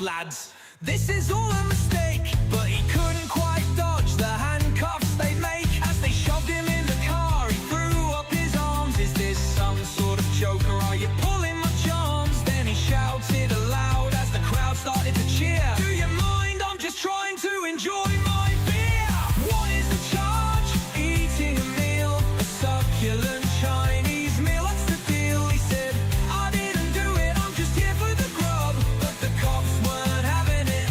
lads. This is all a mistake, but he couldn't quite dodge the handcuffs they make. As they shoved him in the car, he threw up his arms. Is this some sort of joke, or are you pulling my charms? Then he shouted aloud as the crowd started to cheer. Do you mind? I'm just trying to enjoy my beer. What is the charge? Eating a meal, a succulent Chinese meal. What's the deal? He said, I didn't do it, I'm just here for the grub. But the cops weren't having it.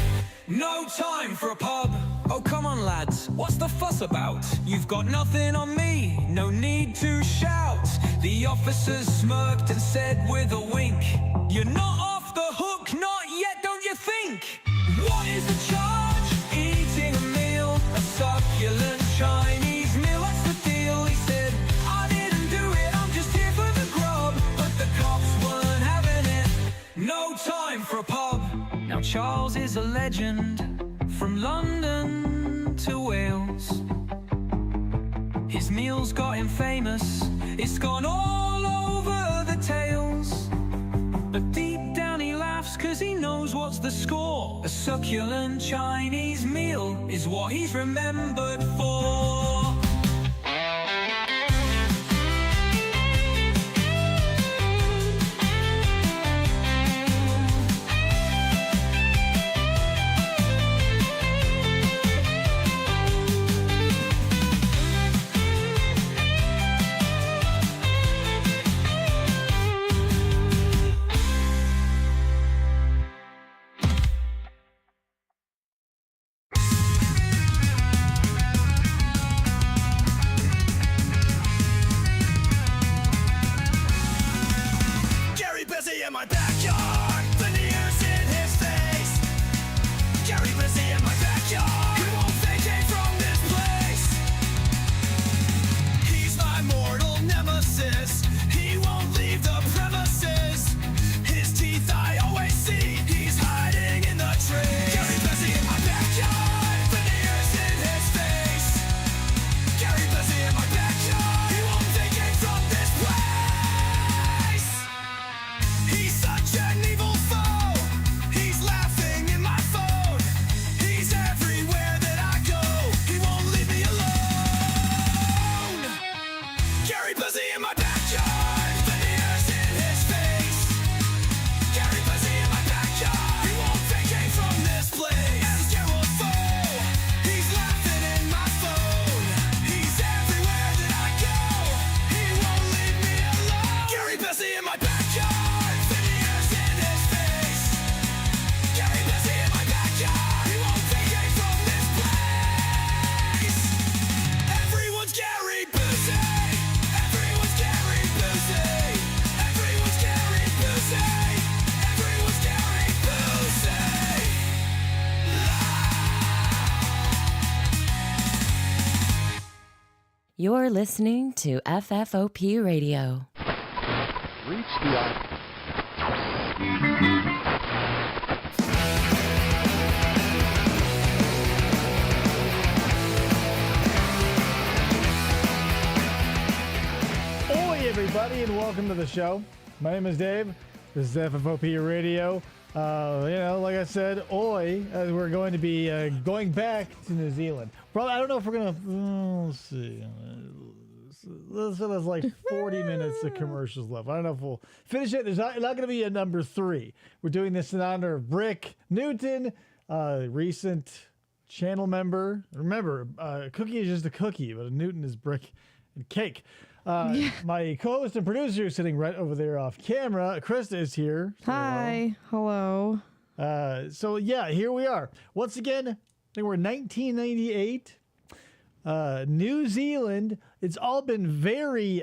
No time for a pub. Oh, come on, lads, what's the fuss about? You've got nothing on me, no need to shout. The officers smirked and said with a wink, you're not off the hook, not yet, don't you think? What is the charge? Eating a meal, a succulent Chinese meal. What's the deal? He said, I didn't do it, I'm just here for the grub. But the cops weren't having it. No time for a pub. Now Charles is a legend, from London to Wales. His meals got him famous, it's gone all over the tales. But deep down he laughs cause he knows what's the score. A succulent Chinese meal is what he's remembered for. In my backyard, veneers in his face. Gary busy in my backyard, he won't vacate from this place. He's my mortal nemesis, he won't leave the premises. His teeth I always see, he's hiding in the trees. Gary busy in my backyard, veneers in his face. Gary busy in my backyard, he won't vacate from this place. He's such an evil foe, he's laughing in my phone. He's everywhere that I go, he won't leave me alone. Gary busy in my backyard, veneers in his face. Gary busy in my backyard, he won't vacate from this place. As Gerald foe, he's laughing in my phone. He's everywhere that I go, he won't leave me alone. Gary busy in my backyard, veneers in his face. Gary busy in my backyard, he won't vacate from this place. Everyone's Gary busy, everyone's Gary busy, everyone's Gary busy, everyone's Gary busy. You're listening to FFOP Radio. Reach the Oi, everybody, and welcome to the show. My name is Dave. This is FFOP Radio. Like I said, oi, as we're going to be going back to New Zealand. Probably, I don't know if we're going to, let's see. There's like 40 minutes of commercials left. I don't know if we'll finish it. There's not going to be a number 3. We're doing this in honor of Brick Newton, recent channel member. Remember, cookie is just a cookie, but a Newton is brick and cake. My co-host and producer is sitting right over there off camera. Krista is here. Hi. Hello. So yeah, here we are. Once again, I think we're 1998. New Zealand. It's all been very,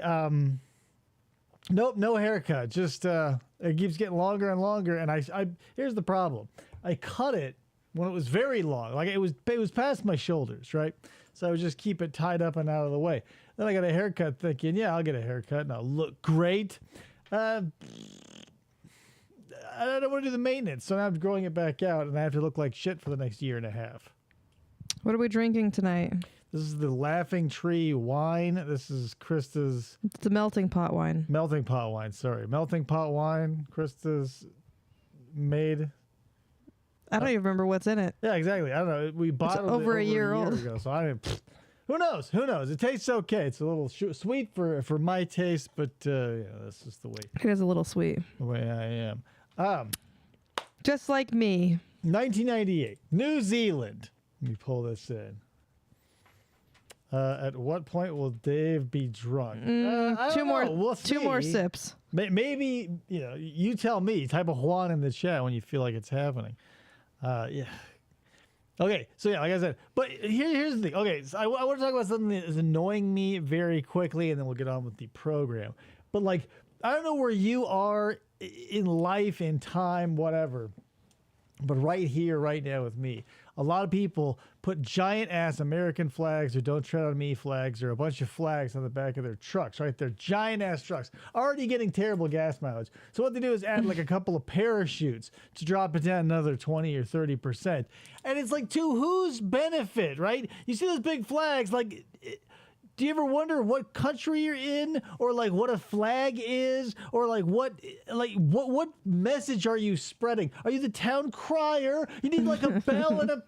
nope, no haircut. Just, it keeps getting longer and longer. And I here's the problem. I cut it when it was very long. Like it was past my shoulders, right? So I would just keep it tied up and out of the way. Then I got a haircut thinking, yeah, I'll get a haircut and I'll look great. I don't want to do the maintenance. So now I'm growing it back out and I have to look like shit for the next year and a half. What are we drinking tonight? This is the Laughing Tree wine. This is Krista's... It's the melting pot wine. Melting pot wine, sorry. Melting pot wine. Krista's made... I don't even remember what's in it. Yeah, exactly. I don't know. We bottled over it a year old ago, so I mean, who knows? Who knows? It tastes okay. It's a little sweet for my taste, but that's just the way It is a little sweet. I am. Just like me. 1998, New Zealand. Let me pull this in. At what point will Dave be drunk? I don't know. We'll two more see. sips. Maybe, you tell me. Type a Juan in the chat when you feel like it's happening. Yeah. Okay, so yeah, like I said, but here's the thing. Okay, so I want to talk about something that is annoying me very quickly, and then we'll get on with the program. But like, I don't know where you are in life, in time, whatever. But right here, right now with me, a lot of people put giant ass American flags or don't tread on me flags or a bunch of flags on the back of their trucks, right? They're giant ass trucks, already getting terrible gas mileage. So what they do is add like a couple of parachutes to drop it down another 20 or 30%. And it's like, to whose benefit, right? You see those big flags, like, do you ever wonder what country you're in, or like what a flag is, or like what message are you spreading? Are you the town crier? You need like a bell and a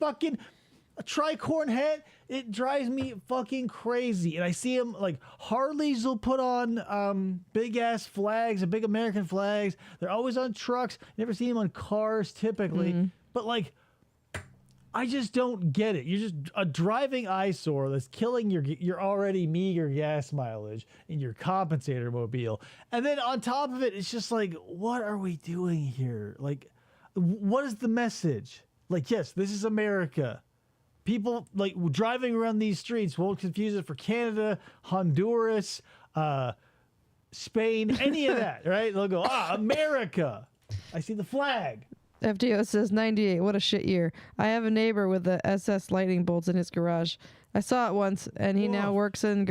tricorn hat. It drives me fucking crazy. And I see them like Harleys will put on big ass flags, big American flags. They're always on trucks. You never see them on cars typically, but like, I just don't get it. You're just a driving eyesore that's killing your already meager gas mileage in your compensator mobile. And then on top of it, it's just like, what are we doing here? Like, what is the message? Like, yes, this is America. People like driving around these streets won't confuse it for Canada, Honduras, Spain, any of that, right? They'll go, America. I see the flag. FTO says 98. What a shit year. I have a neighbor with the SS lightning bolts in his garage. I saw it once, and he now works in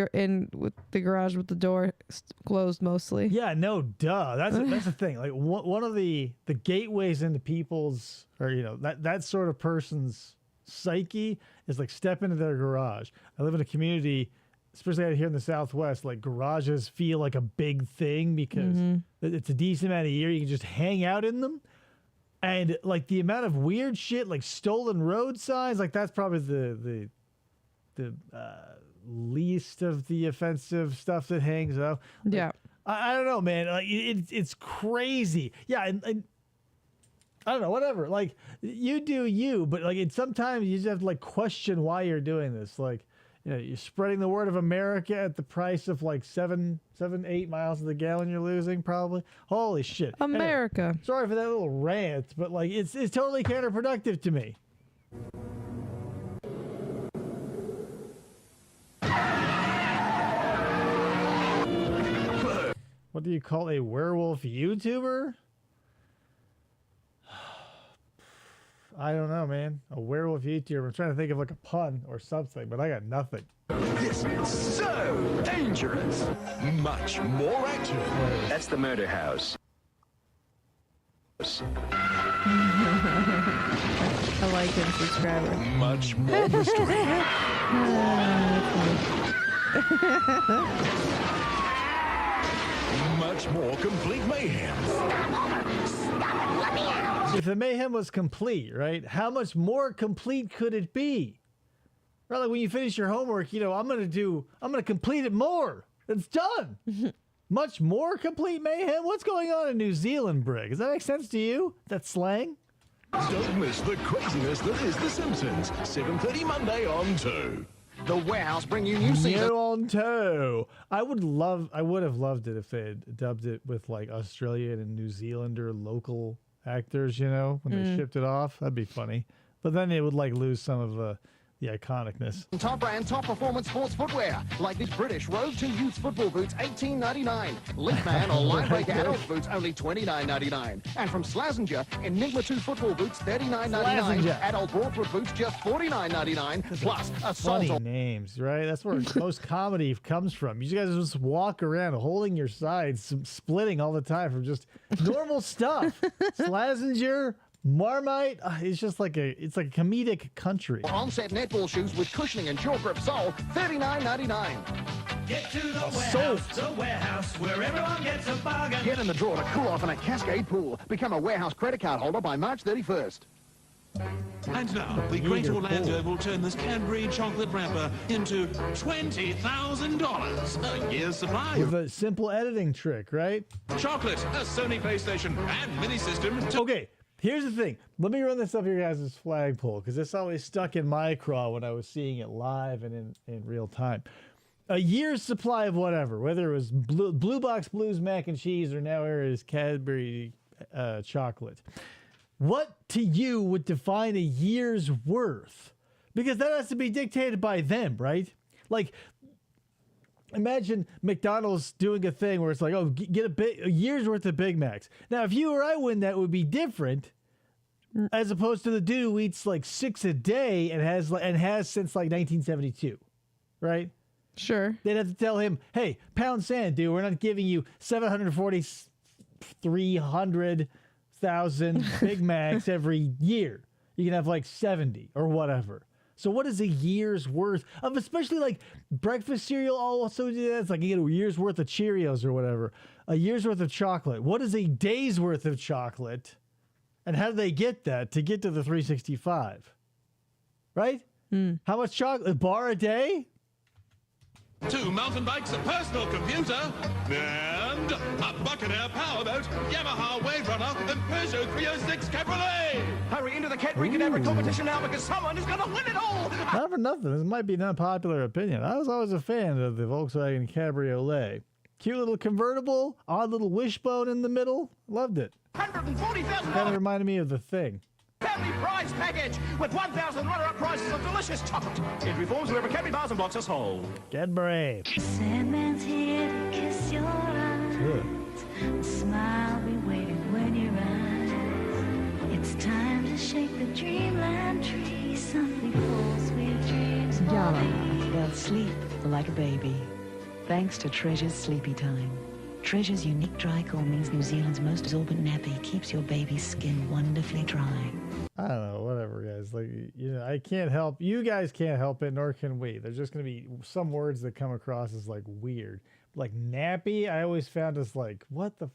with the garage with the door closed mostly. Yeah, no, duh. That's the thing. Like one of the gateways into people's, or that sort of person's psyche is like step into their garage. I live in a community, especially out here in the Southwest. Like garages feel like a big thing because it's a decent amount of year. You can just hang out in them. And like the amount of weird shit, like stolen road signs, like that's probably the least of the offensive stuff that hangs up. Like, Yeah, I don't know, man. Like it's crazy. Yeah, and I don't know, whatever. Like you do you, but like sometimes you just have to like question why you're doing this. Like you're spreading the word of America at the price of like 8 miles to the gallon you're losing, probably. Holy shit. America. Anyway, sorry for that little rant, but like it's totally counterproductive to me. What do you call a werewolf YouTuber? I don't know, man. A werewolf YouTuber. I'm trying to think of like a pun or something, but I got nothing. This is so dangerous. Much more action. That's the murder house. I like him, subscriber. Much more mystery. Much more complete mayhem. If the mayhem was complete, right? How much more complete could it be? Right, like when you finish your homework, I'm gonna complete it more. It's done. Much more complete mayhem? What's going on in New Zealand, Brig? Does that make sense to you? That slang? Don't miss the craziness that is The Simpsons. 7:30 Monday on 2. The Warehouse bring you new season. New on toe. I would have loved it if they had dubbed it with like Australian and New Zealander local actors, when they shipped it off. That'd be funny. But then it would like lose some of the iconicness. Top brand, top performance sports footwear, like these British Road 2 youth football boots, $18.99. Leafman or Linebreak adult boots, only $29.99. And from Slazenger, Enigma 2 football boots, $39.99. Slazenger. Adult Broadfoot boots, just $49.99. Plus a Funny Salto. names, right? That's where most comedy comes from. You guys just walk around holding your sides, splitting all the time from just normal stuff. Slazenger, Marmite, it's just like a comedic country. Onset netball shoes with cushioning and jaw grip sole, $39.99. Get to the Sold. warehouse, where everyone gets a bargain. Get in the draw to cool off in a Cascade pool. Become a Warehouse credit card holder by March 31st. And now, the Eager great Orlando pull. will turn this Cadbury chocolate wrapper into $20,000, a year's supply With of a simple editing trick, right? chocolate, a Sony PlayStation, and mini system. Okay, here's the thing. Let me run this up your guys' flagpole because this always stuck in my craw when I was seeing it live and in real time. A year's supply of whatever, whether it was Blue Box Blues mac and cheese or now it is Cadbury chocolate. What to you would define a year's worth? Because that has to be dictated by them, right? Like, imagine McDonald's doing a thing where it's like, oh, get a year's worth of Big Macs. Now, if you or I win, that would be different, as opposed to the dude who eats like 6 a day and has since like 1972, right? Sure. They'd have to tell him, hey, pound sand, dude, we're not giving you 300,000 Big Macs every year. You can have like 70 or whatever. So what is a year's worth of, especially like breakfast cereal also do that? It's like you get a year's worth of Cheerios or whatever. A year's worth of chocolate. What is a day's worth of chocolate? And how do they get that to get to the 365? Right? How much chocolate? A bar a day? 2 mountain bikes, a personal computer, and a Buccaneer powerboat, Yamaha Wave Runner, and Peugeot 306 Cabriolet. Hurry into the Cadbury Cadabra competition now because someone is going to win it all. Not for nothing. This might be an unpopular opinion. I was always a fan of the Volkswagen Cabriolet. Cute little convertible, odd little wishbone in the middle. Loved it. $140,000 Kind of reminded me of The Thing. family prize package with 1,000 runner-up prizes of delicious chocolate. Entry forms wherever Cadbury bars and blocks are sold. Get brave. Sandman's here to kiss your eyes. A smile be waiting when you rise. It's time to shake the dreamland tree. Softly pull sweet dreams for me. They'll sleep like a baby, thanks to Treasure's Sleepy Time. Treasure's unique dry cool means New Zealand's most absorbent nappy keeps your baby's skin wonderfully dry. I don't know, whatever, guys. Like, you know, I can't help. You guys can't help it, nor can we. There's just going to be some words that come across as like weird. Like nappy, I always found as like, what the?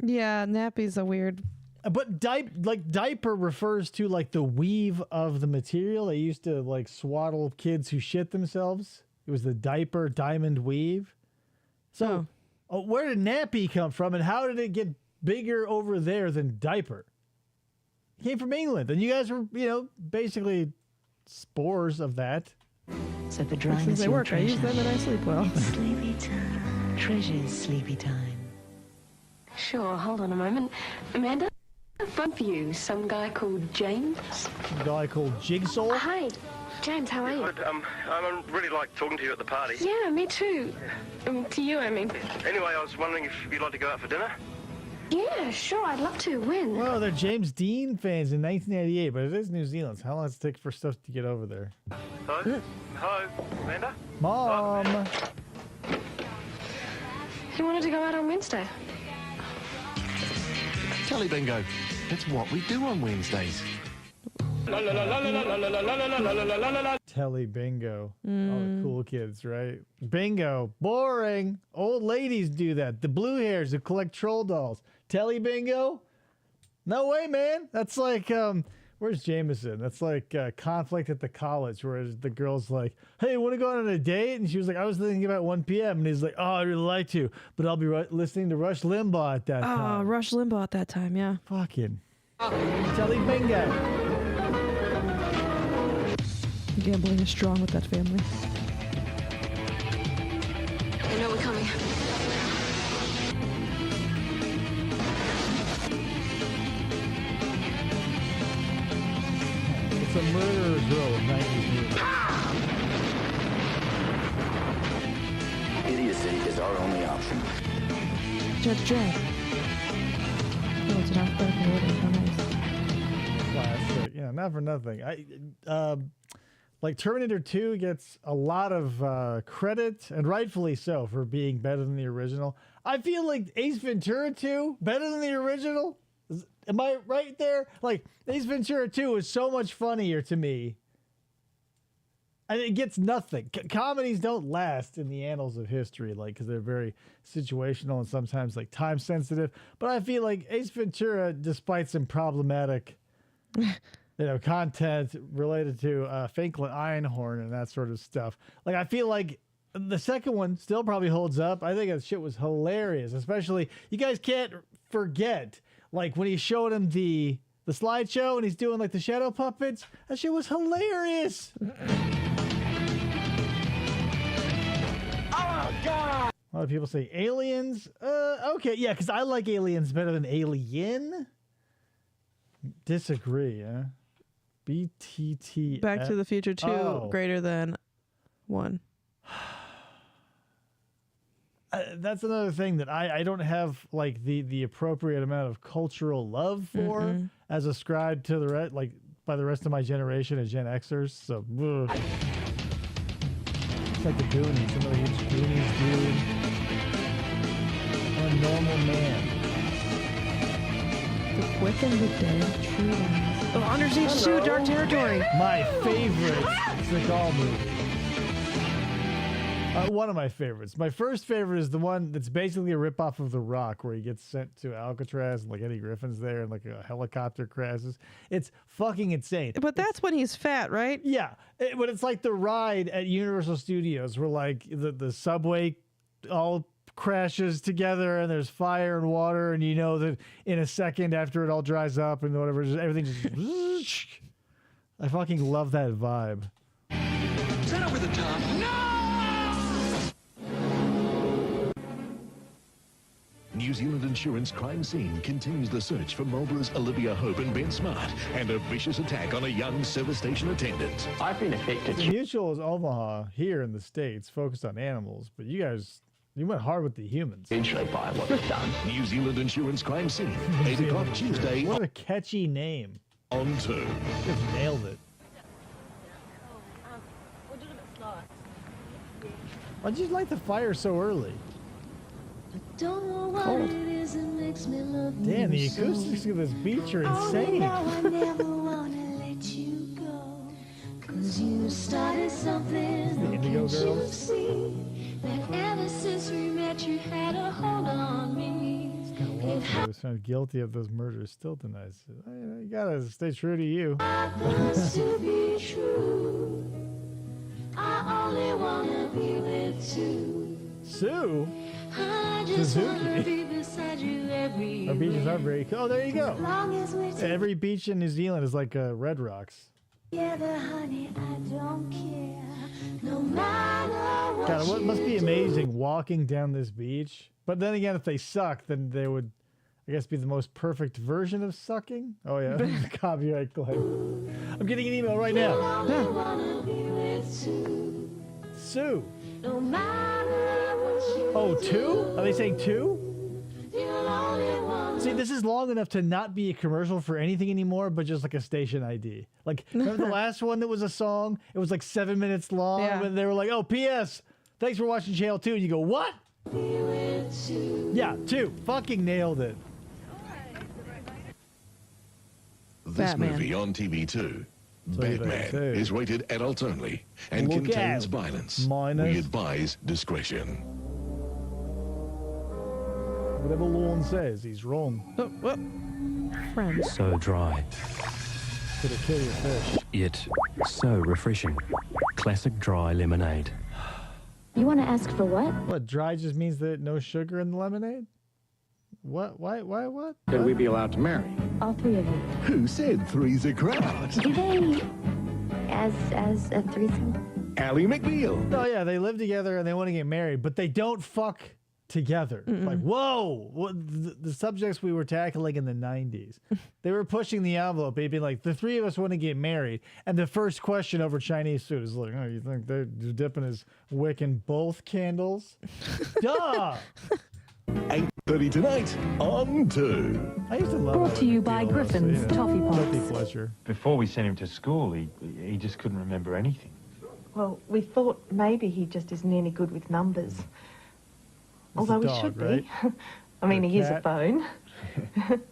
Yeah, nappy's a weird. But diaper refers to like the weave of the material. They used to like swaddle kids who shit themselves. It was the diaper diamond weave. So. Where did nappy come from, and how did it get bigger over there than diaper? It came from England, and you guys were, you know, basically spores of that. So for dryness, Since they work, I use them and I sleep well. Sleepy Time. Treasure's Sleepy Time. Sure, hold on a moment. Amanda, fun for you. Some guy called James. A guy called Jigsaw. Hi, James, how are you? I really like talking to you at the party. Yeah, me too. To you, I mean. Anyway, I was wondering if you'd like to go out for dinner? Yeah, sure, I'd love to. When? Well, they're James Dean fans in 1988, but it is New Zealand. So how long does it take for stuff to get over there? Hello? Hello, Amanda? Mom! You wanted to go out on Wednesday? Telly bingo. That's what we do on Wednesdays. Telly bingo. All the cool kids, right? Bingo. Boring. Old ladies do that. The blue hairs who collect troll dolls. Telly bingo? No way, man. That's like, where's Jameson? That's like conflict at the college where the girl's like, hey, want to go on a date? And she was like, I was thinking about 1 p.m. And he's like, oh, I'd really like to, but I'll be listening to Rush Limbaugh at that time. Rush Limbaugh at that time, yeah. Fucking. Telly bingo. Gambling is strong with that family. They know we're coming. It's a murderer's row of 90s movies. Idiocy is our only option. Judge Dredd. Oh, it's an alphabetical order. How nice. Classic. Yeah, not for nothing. Like Terminator 2 gets a lot of credit, and rightfully so, for being better than the original. I feel like Ace Ventura 2 better than the original. Am I right there? Like Ace Ventura 2 is so much funnier to me, and it gets nothing. Comedies don't last in the annals of history, like because they're very situational and sometimes like time sensitive. But I feel like Ace Ventura, despite some problematic content related to Finkel Einhorn and that sort of stuff. Like, I feel like the second one still probably holds up. I think that shit was hilarious, especially you guys can't forget like when he showed him the slideshow and he's doing like the shadow puppets. That shit was hilarious. Oh God! A lot of people say aliens. Okay, yeah, because I like aliens better than Alien. Disagree, huh? BTT. Back to the Future 2 greater than 1. That's another thing that I don't have like the appropriate amount of cultural love for as ascribed to the by the rest of my generation as Gen Xers. So ugh. It's like the Goonies. I'm a huge Goonies dude. I'm a normal man. The Quick and the Dead, True Lies. Oh, Under Siege 2, Dark Territory. My favorite Seagal movie. One of my favorites. My first favorite is the one that's basically a ripoff of The Rock, where he gets sent to Alcatraz and like Eddie Griffin's there and like a helicopter crashes. It's fucking insane. But that's when he's fat, right? Yeah, but it's like the ride at Universal Studios where like the subway all crashes together and there's fire and water, and you know that in a second after it all dries up and whatever, everything just. I fucking love that vibe. Is that over the top? No! New Zealand Insurance Crime Scene continues the search for Marlborough's Olivia Hope and Ben Smart, and a vicious attack on a young service station attendant. I've been affected. Mutual is Omaha here in the States, focused on animals, but you went hard with the humans. Eventually by what they've done. New Zealand Insurance Crime Scene, 8 o'clock Tuesday. What a catchy name. On 2. Just nailed it. Why'd you light the fire so early? Don't know what it is that makes me love you. Damn, the acoustics of this beach are insane. Now I never wanna let you go. 'Cause you started something. The Indigo Can't you Girls. see that ever since we met you had a hold on me? I was found guilty of those murders. Still denies it. You gotta stay true to you. Happens to be true. I only wanna be with you. Sue? I just wanna Suzuki. be beside you every Our beaches way. are very cool. Oh, there you go. As long as we're Every beach in New Zealand is like Red Rocks. together, honey, I don't care. No matter what God, what you must be do. amazing walking down this beach. But then again, if they suck, then they would, I guess, be the most perfect version of sucking. Oh yeah, copyright claim. I'm getting an email right now. Only wanna be with Sue. Sue. No matter what you Oh, do. 2? Are they saying 2? You'll only wanna See, this is long enough to not be a commercial for anything anymore, but just like a station ID. Like, remember the last one that was a song? It was like 7 minutes long, Yeah. and they were like, oh, P.S., thanks for watching Channel 2. And you go, what? be with Sue. Yeah, 2. Fucking nailed it. This Batman. movie on TV2, TV2. Batman, is rated adults only and Look contains out. violence. Minors. We advise discretion. Whatever Lorne says, he's wrong. Oh, what? Friends. So dry, Could it kill your fish? yet so refreshing. Classic dry lemonade. You want to ask for what? What, dry just means that no sugar in the lemonade? What? Why? What? Could we be allowed to marry? All three of you. Who said three's a crowd? Do they as a threesome? Ally McNeil. Oh yeah, they live together and they want to get married, but they don't fuck together. Like, whoa! What, the subjects we were tackling in the 90s, they were pushing the envelope. They'd be like, the three of us want to get married, and the first question over Chinese food is like, oh, you think they're dipping his wick in both candles? Duh! 8:30 tonight on 2. I used to love Brought that to you deal, by honestly, Griffin's Toffee Pops. Guilty pleasure. Before we sent him to school, he just couldn't remember anything. Well, we thought maybe he just isn't any good with numbers. Although a dog, he should right? be. I mean, Or he is a cat. phone.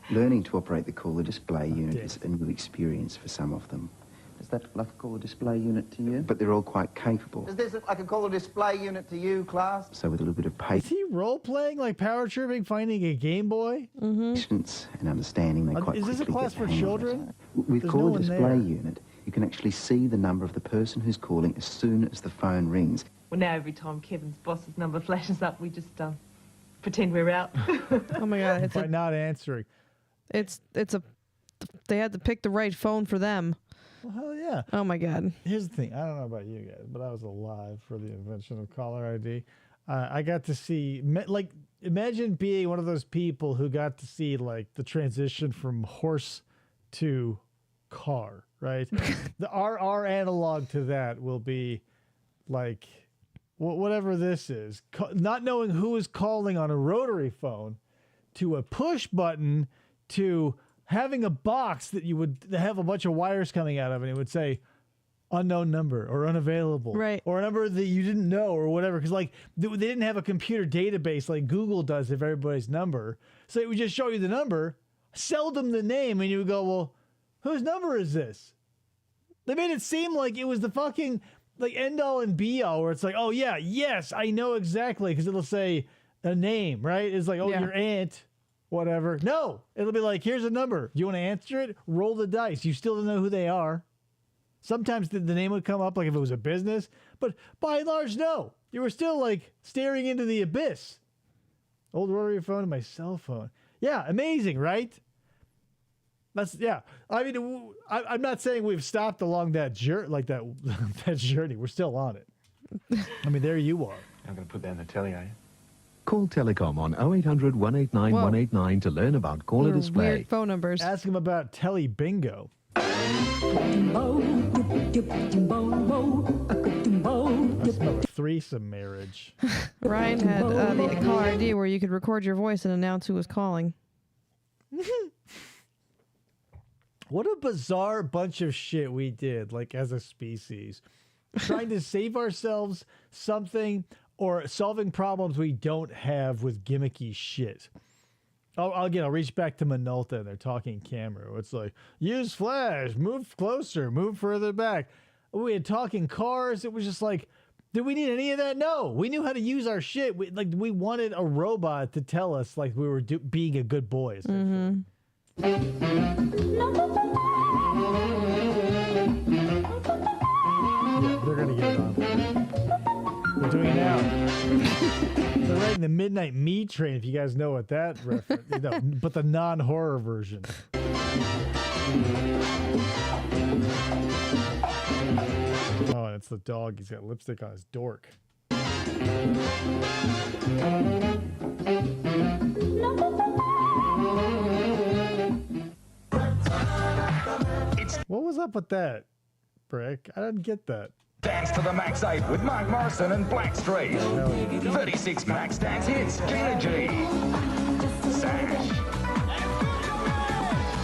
Learning to operate the cooler display unit Death. is a new experience for some of them, as that like a caller display unit to you? But they're all quite capable. Does this look like a caller display unit to you, class? So with a little bit of Is he role-playing, like power tripping, finding a Game Boy? patience and understanding, they quite Is this a quickly class get for the hang of children? it. With There's caller no one display there. unit, you can actually see the number of the person who's calling as soon as the phone rings. Well, now every time Kevin's boss's number flashes up, we just pretend we're out. Oh my god, By not answering. They had to pick the right phone for them. Well, hell yeah. Oh my god. Here's the thing. I don't know about you guys, but I was alive for the invention of caller ID. I got to see, like, imagine being one of those people who got to see, like, the transition from horse to car, right? Our analog to that will be, like, whatever this is. Not knowing who is calling on a rotary phone to a push button to having a box that you would have a bunch of wires coming out of, and it would say unknown number or unavailable, right? Or a number that you didn't know or whatever, because like they didn't have a computer database like Google does of everybody's number, so it would just show you the number, seldom the name, and you would go, well, whose number is this? They made it seem like it was the fucking like end all and be all, where it's like, oh yeah, yes, I know exactly, because it'll say a name, right? It's like, oh, your aunt. Whatever. No, it'll be like, here's a number. Do you want to answer it? Roll the dice. You still don't know who they are. Sometimes the name would come up like if it was a business, but by and large, no. You were still like staring into the abyss. Old rotary phone and my cell phone. Yeah, amazing, right? Yeah. I mean, I'm not saying we've stopped along that journey, like that journey. We're still on it. I mean, there you are. I'm going to put that in the telly, are you? Call Telecom on 0800 189 189 to learn about caller They're display. weird phone numbers. Ask him about Telly Bingo. That's about threesome marriage. Ryan had the caller ID where you could record your voice and announce who was calling. What a bizarre bunch of shit we did, like as a species. Trying to save ourselves something or solving problems we don't have with gimmicky shit. I'll reach back to Minolta and they're talking camera. It's like, use flash, move closer, move further back. We had talking cars. It was just like, did we need any of that? No, we knew how to use our shit. We wanted a robot to tell us like we were being a good boy. Mm-hmm. Yeah, they're gonna get it on. They're doing it now. They're riding the Midnight Meat Train, if you guys know what that reference, but the non-horror version. Oh, and it's the dog. He's got lipstick on his dork. What was up with that, Brick? I didn't get that. Dance to the Max 8 with Mark Morrison and Blackstreet. 36 Max Dance hits, Gina G. Sash.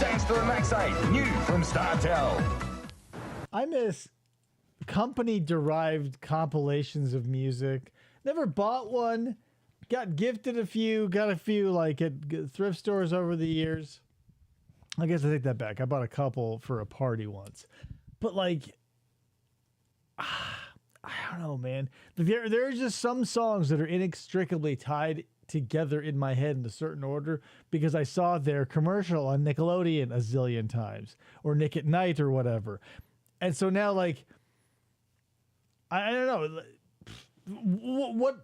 Dance to the Max 8, new from StarTel. I miss company-derived compilations of music. Never bought one. Got gifted a few. Got a few like at thrift stores over the years. I guess I take that back. I bought a couple for a party once. But like, I don't know, man. There are just some songs that are inextricably tied together in my head in a certain order because I saw their commercial on Nickelodeon a zillion times or Nick at Night or whatever. And so now, like, I don't know.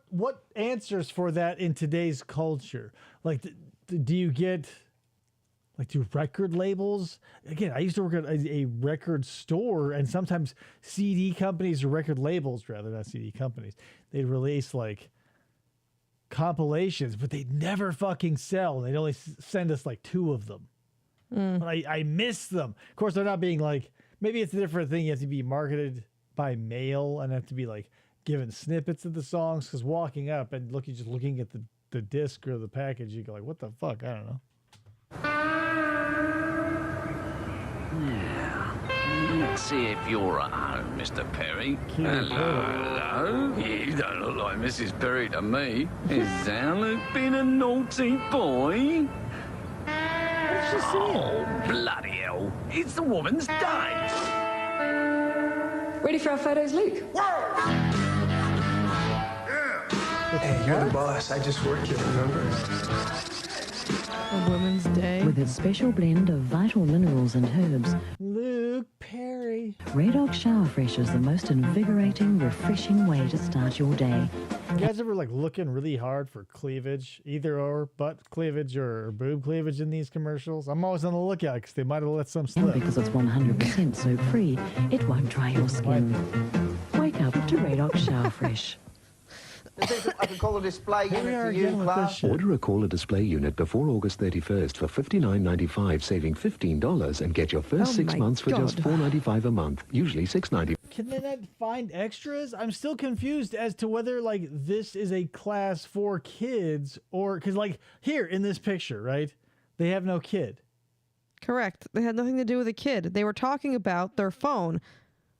What answers for that in today's culture? Like, do you get... Like, do record labels? Again, I used to work at a record store, and sometimes CD companies or record labels, rather, not CD companies, they'd release, like, compilations, but they'd never fucking sell. They'd only send us, like, 2 of them. But I miss them. Of course, they're not being, like, maybe it's a different thing. You have to be marketed by mail and have to be, like, given snippets of the songs, because walking up and just looking at the disc or the package, you go, like, what the fuck? I don't know. Let's see if you're at home, Mr. Perry. Hello. You don't look like Mrs. Perry to me. Has Alan been a naughty boy? What's she saying? Oh, bloody hell. It's the woman's day. Ready for our photos, Luke? Hey, you're the boss. I just work here, remember? A Women's Day. With a special blend of vital minerals and herbs, Luke Perry. Red Oak Shower Fresh is the most invigorating, refreshing way to start your day. You guys ever like looking really hard for cleavage, either or butt cleavage or boob cleavage in these commercials? I'm always on the lookout because they might have let some slip. And because it's 100% soap-free, it won't dry your skin. Wake up to Red Oak Shower Fresh. I can call a display Here we unit are to you, again with this class. shit. Order a caller display unit before August 31st for $59.95, saving $15, and get your first 6 my months for just God. $4.95 a month, usually $6.95. Can they not find extras? I'm still confused as to whether like this is a class for kids or because like here in this picture, right? They have no kid. Correct. They had nothing to do with a kid. They were talking about their phone.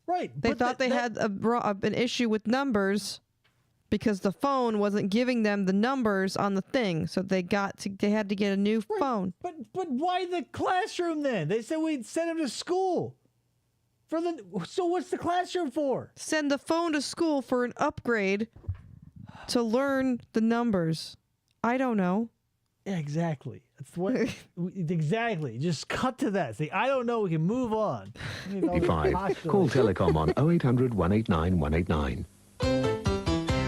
Right. They thought they had an issue with numbers because the phone wasn't giving them the numbers on the thing. So they had to get a new phone. But why the classroom then? They said we'd send them to school. So what's the classroom for? Send the phone to school for an upgrade to learn the numbers. I don't know. Yeah, exactly. That's what exactly. Just cut to that. Say, I don't know. We can move on. 55. Call Telecom on 0800 189 189.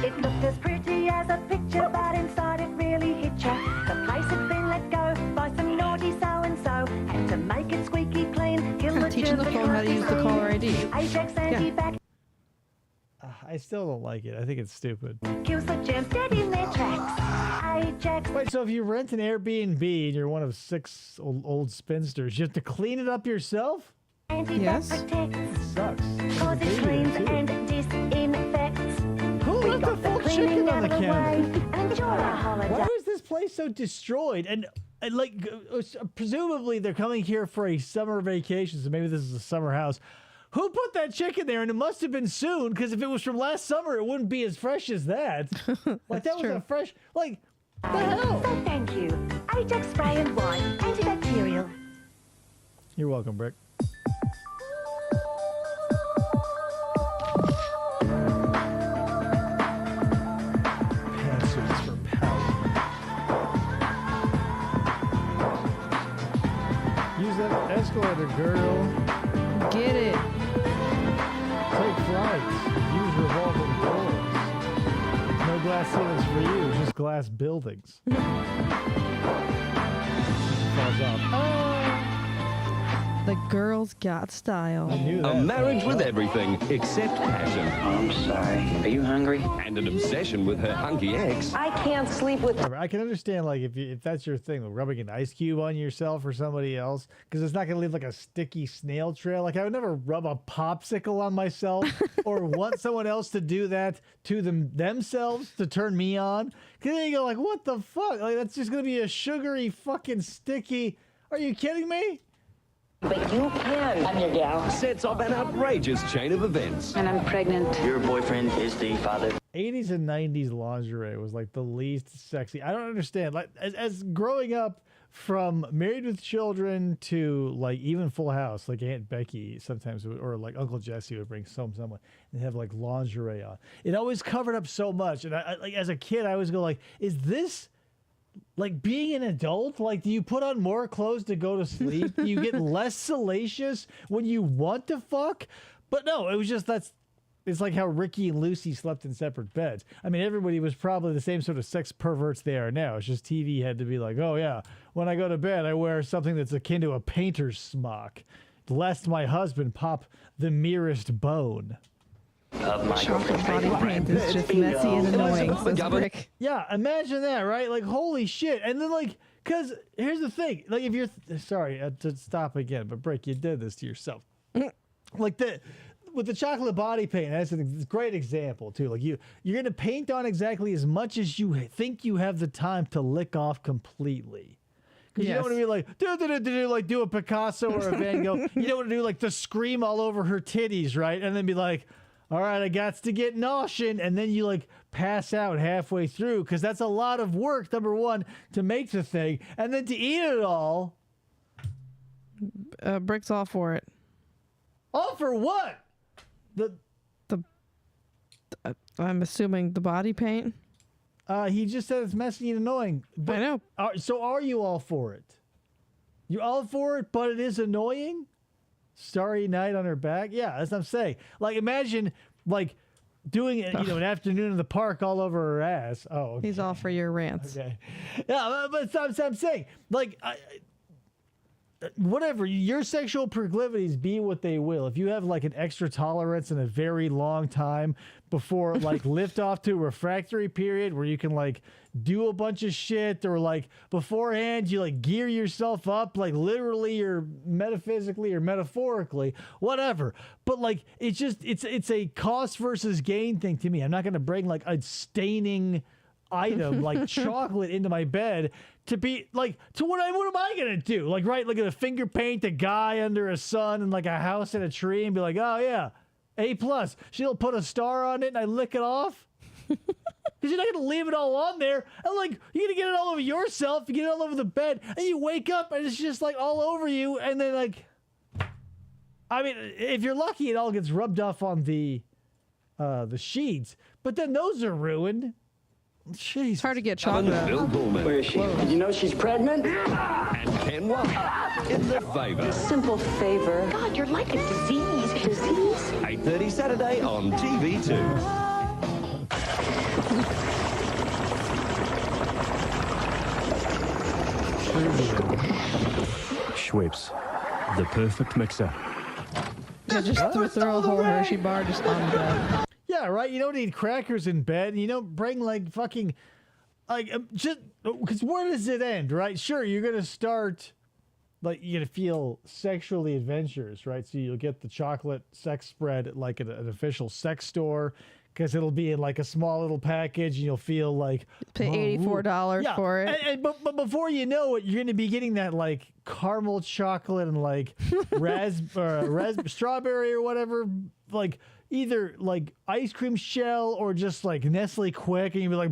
It looked as pretty as a picture, but inside it really hit ya. The place had been let go by some naughty so-and-so. Had to make it squeaky clean. Kill the Teaching the phone how to use the caller ID. Ajax anti-bac I still don't like it. I think it's stupid. kills the germs dead in their tracks. Ajax. Wait, so if you rent an Airbnb and you're one of 6 old spinsters, you have to clean it up yourself? Anti-bac protects. Sucks. Cause it cleans and disinfects. Who left a full chicken on the counter? And enjoy our holiday. Why was this place so destroyed? And like, presumably they're coming here for a summer vacation, so maybe this is a summer house. Who put that chicken there? And it must have been soon, because if it was from last summer, it wouldn't be as fresh as that. Like, that was a fresh, like, the hell? So thank you. Ajax spray and wine, antibacterial. You're welcome, Brick. Pantsuits for power. Use that escalator, girl. Get it. Take flights. Use revolving doors. No glass ceilings for you, just glass buildings. Falls off. The girls got style. A marriage with everything except passion. I'm sorry. Are you hungry? And an obsession with her hunky ex. I can't sleep with. I can understand, like, if that's your thing, like rubbing an ice cube on yourself or somebody else, because it's not going to leave like a sticky snail trail. Like, I would never rub a popsicle on myself or want someone else to do that to themselves to turn me on. Because then you go like, what the fuck? Like, that's just going to be a sugary fucking sticky. Are you kidding me? But you can. I'm your gal. Sets off an outrageous chain of events. And I'm pregnant. Your boyfriend is the father. 80s and 90s lingerie was like the least sexy. I don't understand. Like, as growing up from Married with Children to like even Full House, like Aunt Becky sometimes would, or like Uncle Jesse would bring someone and have like lingerie on. It always covered up so much. And I like as a kid, I always go like, is this like being an adult? Like, do you put on more clothes to go to sleep? Do you get less salacious when you want to fuck? But no, it was just it's like how Ricky and Lucy slept in separate beds. I mean, everybody was probably the same sort of sex perverts they are now. It's just TV had to be like, oh yeah, when I go to bed, I wear something that's akin to a painter's smock, lest my husband pop the merest bone. Chocolate body paint is just messy and annoying, says Brick. Yeah, imagine that, right? Like, holy shit. And then, like, because here's the thing. Like, if you're, sorry to stop again, but Brick, you did this to yourself. Like, with the chocolate body paint, that's a great example, too. Like, you're going to paint on exactly as much as you think you have the time to lick off completely. Because you don't want to be like, do a Picasso or a Van Gogh. You don't want to do, like, the scream all over her titties, right? And then be like, all right, I got to get nauseous, and then you like pass out halfway through because that's a lot of work, number one, to make the thing, and then to eat it all. Brick's all for it. All for what? I'm assuming the body paint. He just said it's messy and annoying. But, I know. So are you all for it? You all for it, but it is annoying? Starry night on her back? Yeah, that's what I'm saying. Like, imagine, like, doing it, an afternoon in the park all over her ass. Oh, okay. He's all for your rants. Okay. Yeah, but I'm saying, like, whatever, your sexual proclivities be what they will. If you have, like, an extra tolerance and a very long time before, like, lift off to a refractory period where you can, like, do a bunch of shit, or, like, beforehand you, like, gear yourself up, like, literally or metaphysically or metaphorically, whatever. But, like, it's a cost versus gain thing to me. I'm not going to bring, like, a staining item like chocolate into my bed to be like, to what am I gonna do? Like, right, like a finger paint a guy under a sun and like a house and a tree and be like, oh yeah, A+. She'll put a star on it and I lick it off. Because you're not gonna leave it all on there, and like you're gonna get it all over yourself, you get it all over the bed, and you wake up and it's just like all over you, and then like, I mean, if you're lucky, it all gets rubbed off on the sheets, but then those are ruined. Jeez. It's hard to get chocolate out. Where is she? You know she's pregnant? And Ken White in The Favour. Simple favor. God, you're like a disease. Disease? 8:30 Saturday on TV2. Schweppes, the perfect mixer. Yeah, just throw a whole Hershey bar just on the bed. Yeah, right. You don't eat crackers in bed. You don't bring like fucking, like, just because where does it end, right? Sure, you're gonna start, like, you're gonna feel sexually adventurous, right? So you'll get the chocolate sex spread at like an official sex store, because it'll be in like a small little package, and you'll feel like pay $84 for it. But before you know it, you're gonna be getting that like caramel chocolate and like strawberry or whatever, like either like ice cream shell or just like Nestle Quick, and you'll be like,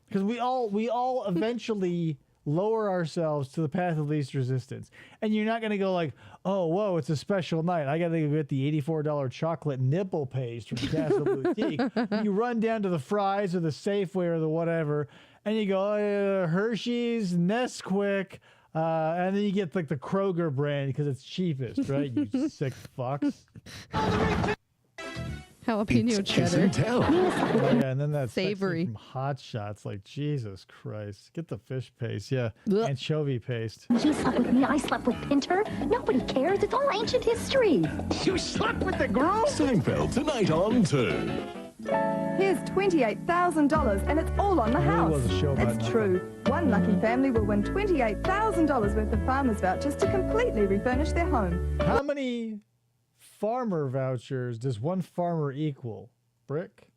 because we all eventually lower ourselves to the path of least resistance. And you're not going to go like, oh, whoa, it's a special night, I got to go get the $84 chocolate nipple paste from Castle Boutique. You run down to the Fry's or the Safeway or the whatever, and you go, Hershey's, Nesquik, and then you get like the Kroger brand because it's cheapest, right? You sick fucks. Jalapeno cheddar. Oh, yeah, and then that savory from Hot Shots, like, Jesus Christ. Get the fish paste, yeah. Ugh. Anchovy paste. You slept with me, I slept with Pinter. Nobody cares. It's all ancient history. You slept with the girl? Seinfeld tonight on 2. Here's $28,000, and it's all on the house. was a show about It's true. One lucky family will win $28,000 worth of farmers vouchers to completely refurnish their home. How many farmer vouchers does one farmer equal? Brick?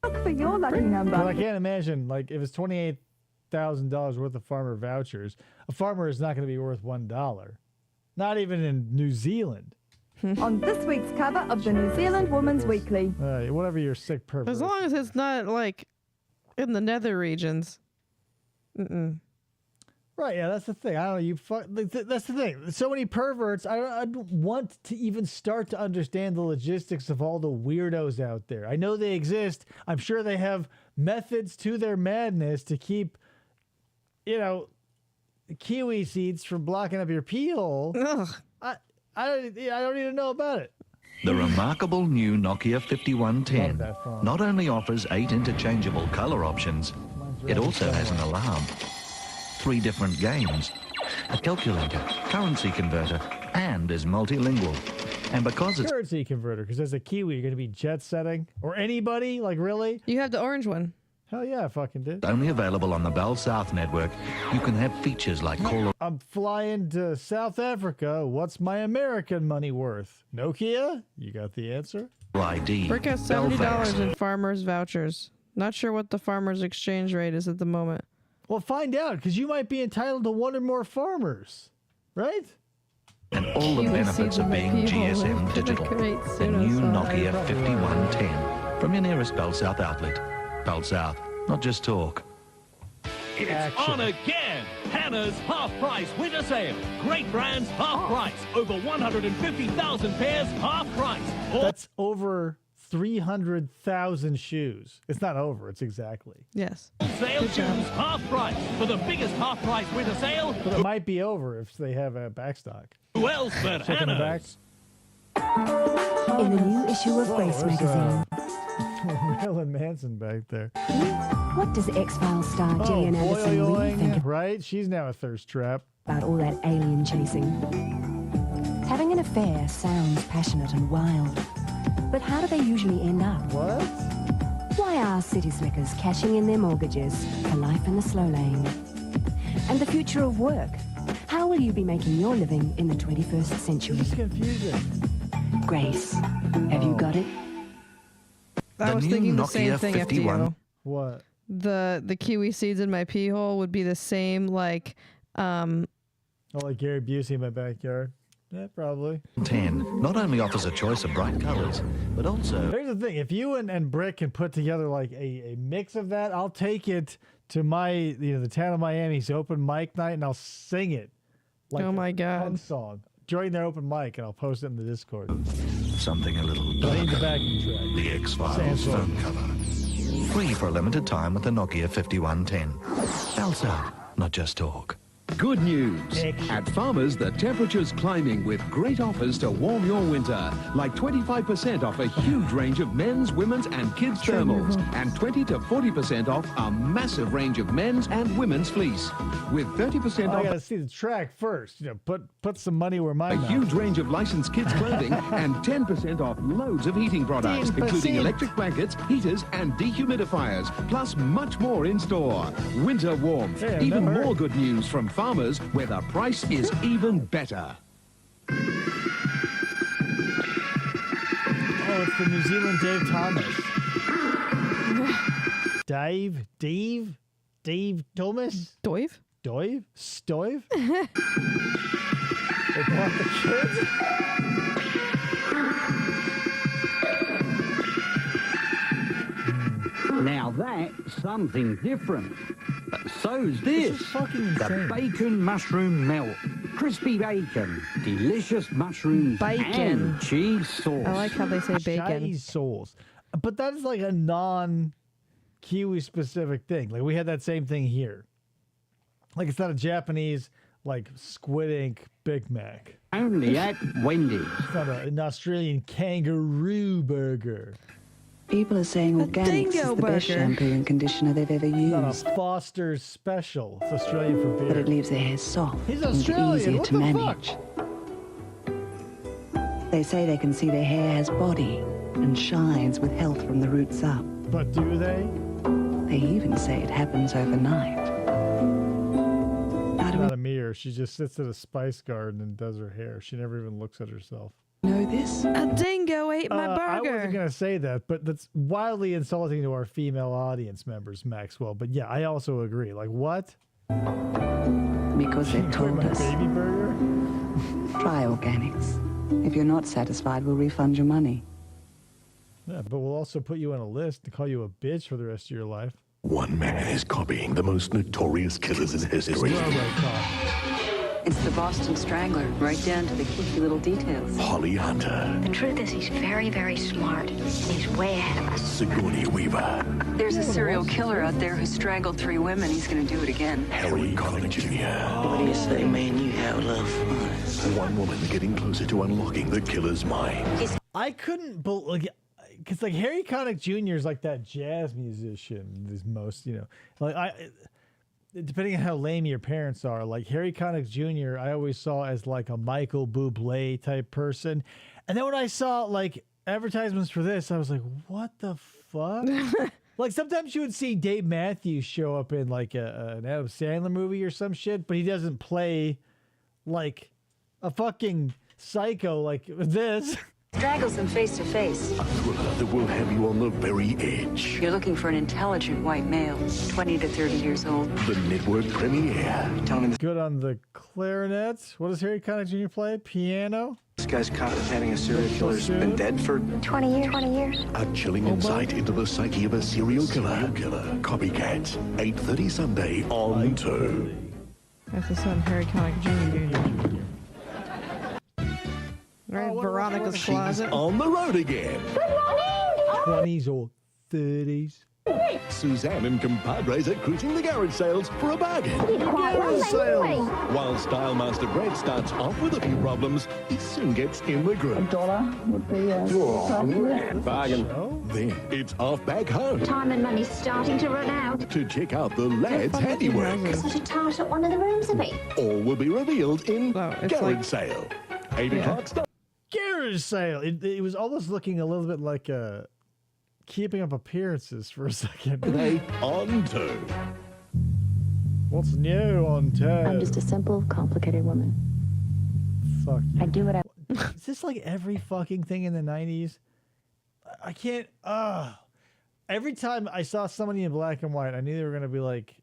Look for your lucky number. Well, I can't imagine, like, if it's $28,000 worth of farmer vouchers, a farmer is not going to be worth $1. Not even in New Zealand. On this week's cover of the New Zealand Woman's Weekly. Whatever your sick pervert. As long as it's not like in the nether regions. Right, yeah, that's the thing. I don't know. That's the thing. So many perverts. I don't want to even start to understand the logistics of all the weirdos out there. I know they exist. I'm sure they have methods to their madness to keep, kiwi seeds from blocking up your pee hole. I don't even know about it. The remarkable new Nokia 5110 not only offers 8 interchangeable color options, it also has an alarm, 3 different games, a calculator, currency converter, and is multilingual. And because it's currency converter, because as a Kiwi, you're going to be jet setting, or anybody, like, really? You have the orange one. Hell yeah, I fucking did. only available on the Bell South network, you can have features like call. I'm flying to South Africa. What's my American money worth? Nokia? You got the answer? ID. Brick has $70 in farmers vouchers. Not sure what the farmers exchange rate is at the moment. Well, find out, because you might be entitled to one or more farmers, right? And all the benefits of being GSM digital. The new Nokia 5110 from your nearest Bell South outlet. Bell South, not just talk. It's on again! Hannah's half-price winter sale. Great brands, half price. Over 150,000 pairs, half price. That's over 300,000 shoes. It's not over. It's exactly. Yes. Sale shoes half price for the biggest half price winter sale. But it might be over if they have a backstock. Who else but Check in the back. Hannah's? In the new issue of Grace magazine. Marilyn Manson back there. What does X-Files star Gillian Anderson really think right? She's now a thirst trap. about all that alien chasing? Having an affair sounds passionate and wild, but how do they usually end up? What? Why are city slickers cashing in their mortgages for life in the slow lane? And the future of work? How will you be making your living in the 21st century? This is confusing. Grace, have you got it? I was thinking the same thing, FDO. What? The kiwi seeds in my pee hole would be the same, like, Oh, like Gary Busey in my backyard. Yeah, probably. 10 not only offers a choice of bright colors, but also... Here's the thing. If you and Brick can put together like a mix of that, I'll take it to my, the town of Miami's open mic night, and I'll sing it. Like oh my God. Punk song during their open mic, and I'll post it in the Discord. Something a little But I need the darker. backing track. The X-Files Samsung. phone cover. Free for a limited time with the Nokia 5110. Bells out, not just talk. Good news. At Farmers, the temperature's climbing with great offers to warm your winter. Like 25% off a huge range of men's, women's, and kids' thermals. And 20 to 40% off a massive range of men's and women's fleece. With 30% I off gotta see the track first. Put some money where my a mouth huge is. range of licensed kids' clothing and 10% off loads of heating products, 10%. including electric blankets, heaters, and dehumidifiers, plus much more in store. Winter warmth. Yeah, Even no hurry. more good news from Farmers, where the price is even better. Oh, it's the New Zealand Dave Thomas. Dave Thomas? Doive? Doive? Stoive? They bought the kids? Now that's something different. So's This this. is fucking insane. The bacon mushroom melt. Crispy bacon, delicious mushrooms, Bacon. and cheese sauce. I like how they say bacon. Cheese sauce. But that is like a non-Kiwi specific thing. Like we had that same thing here. Like it's not a Japanese like squid ink Big Mac. Only at Wendy's. It's not an Australian kangaroo burger. People are saying organics is dingo the best burger. shampoo and conditioner they've ever Not used. a Foster's Special. It's Australian for But beer. it leaves their hair soft He's and Australian. easier What to the manage. They say they can see their hair has body and shines with health from the roots up. But do they? They even say it happens overnight. How do Not a mirror. She just sits at a spice garden and does her hair. She never even looks at herself. we know this? A dingo ate my I burger. wasn't going to say that, but that's wildly insulting to our female audience members, Maxwell. But yeah, I also agree. Like, what? Because they Enjoy told my us. baby burger? Try organics. If you're not satisfied, we'll refund your money. Yeah, but we'll also put you on a list to call you a bitch for the rest of your life. One man is copying the most notorious killers in history. It's the Boston Strangler, right down to the quirky little details. Holly Hunter, The truth is he's very, very smart. And he's way ahead of us. Sigourney Weaver, There's a serial killer out there who strangled 3 women. He's going to do it again. Harry Connick Jr. What do you say, me and you have love fun? One woman getting closer to unlocking the killer's mind. I couldn't believe, because like Harry Connick Jr. is like that jazz musician. Is most, like depending on how lame your parents are, like Harry Connick Jr. I always saw as like a Michael Bublé type person, and then when I saw like advertisements for this, I was like, what the fuck? Like sometimes you would see Dave Matthews show up in like an Adam Sandler movie or some shit, but he doesn't play like a fucking psycho like this. Straggles them face to face. A thriller that will have you on the very edge. You're looking for an intelligent white male, 20 to 30 years old. The network premiere. Good on the clarinet. What does Harry Connick Jr. play? Piano? This guy's caught red-handing a serial killer who's been dead for 20 years. 20 years. A chilling insight into the psyche of a serial killer. Copycat. 8:30 Sunday on 2. That's the son, Harry Connick Jr. All Or Veronica's She's closet. on the road again. 20s or 30s. Suzanne and compadres are cruising the garage sales for a bargain. Garage sales. While Style Master Brett starts off with a few problems, he soon gets in the groove. $1 would be a Bargain. Then it's off back home Time and money's starting to run out. to check out the lads' handiwork. Put a tart at one of the rooms of it. All will be revealed in it's garage like- sale. 8 o'clock start. Garage sale. It was almost looking a little bit like keeping up appearances for a second. They on to. What's new on tow? I'm just a simple, complicated woman. Fuck you. I do what I... Is this like every fucking thing in the 90s? I can't. Every time I saw somebody in black and white, I knew they were going to be like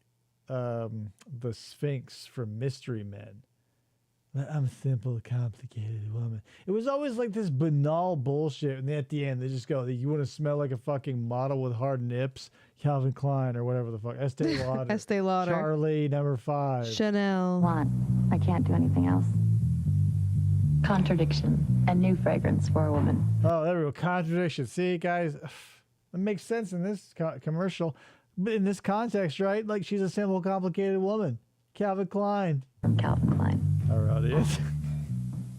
the Sphinx from Mystery Men. I'm a simple, complicated woman. It was always like this banal bullshit. And then at the end, they just go, you want to smell like a fucking model with hard nips? Calvin Klein or whatever the fuck. Estee Lauder. Estee Lauder. Charlie, number 5. Chanel. Want. I can't do anything else. Contradiction. A new fragrance for a woman. Oh, there we go. Contradiction. See, guys, it makes sense in this commercial. But in this context, right? Like, she's a simple, complicated woman. Calvin Klein. From Calvin Klein. All right, idiot.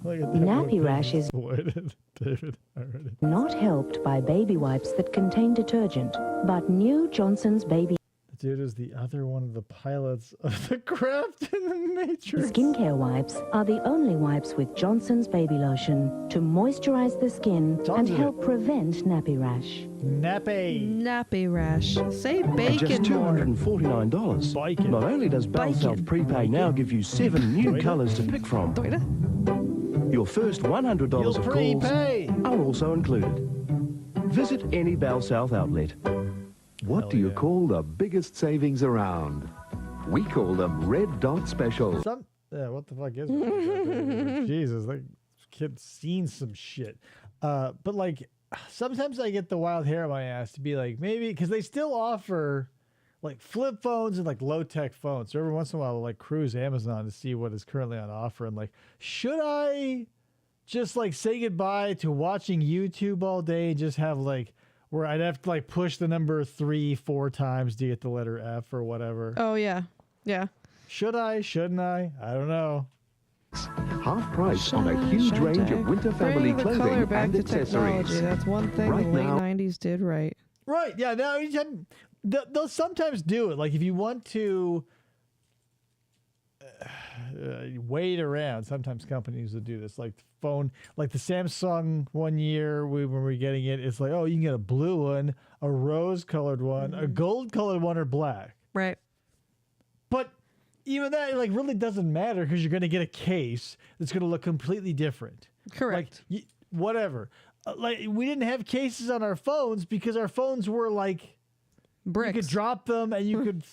Look at that. Nappy rash is David, already. not helped by baby wipes that contain detergent, but new Johnson's baby The dude is the other one of the pilots of the craft in the Matrix. skincare wipes are the only wipes with Johnson's baby lotion to moisturize the skin and help prevent nappy rash. Nappy rash. Say At bacon just more. $249. Not only does Bell Self Prepay now give you 7 new colours to pick from, your first $100 of calls are also included. Visit any Bell South outlet. What do you call the biggest savings around? We call them red dot specials. Yeah, what the fuck is it? Jesus, like kid's seen some shit. But like sometimes I get the wild hair on my ass to be like, maybe because they still offer like flip phones and like low tech phones. So every once in a while I'll like cruise Amazon to see what is currently on offer. And like, should I just like say goodbye to watching YouTube all day and just have like where I'd have to like push the number 3-4 times to get the letter F or whatever? Oh, yeah. Yeah. Should I? Shouldn't I? I don't know. Half price on a huge range of winter family Bring the color clothing back and to accessories. technology. That's one thing Right the late now- 90s did right. Right. Yeah. Now they'll sometimes do it. Like if you want to wait around, sometimes companies will do this. Like the phone, like the Samsung one year when we were getting it, it's like, oh, you can get a blue one, a rose-colored one, a gold-colored one, or black. Right. But even that like really doesn't matter because you're going to get a case that's going to look completely different. Correct. Like, whatever. Like we didn't have cases on our phones because our phones were like bricks. You could drop them and you could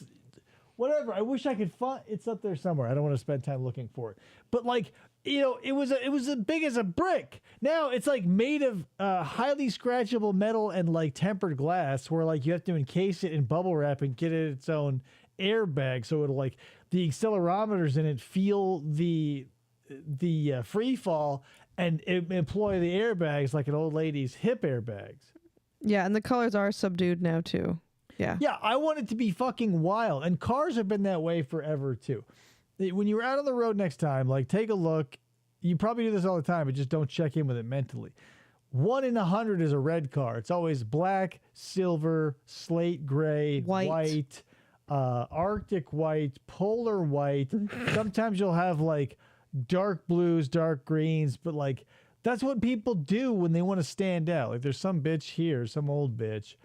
whatever. I wish I could find it's up there somewhere. I don't want to spend time looking for it. But like, you know, it was as big as a brick. Now it's like made of highly scratchable metal and like tempered glass where like you have to encase it in bubble wrap and get it its own airbag so it'll like the accelerometers in it feel the free fall and employ the airbags like an old lady's hip airbags. Yeah, and the colors are subdued now too. Yeah. Yeah, I want it to be fucking wild. And cars have been that way forever too. When you're out on the road next time, like take a look. You probably do this all the time, but just don't check in with it mentally. 1 in 100 is a red car. It's always black, silver, slate gray, white, Arctic white, polar white. Sometimes you'll have like dark blues, dark greens, but like that's what people do when they want to stand out. Like there's some bitch here, some old bitch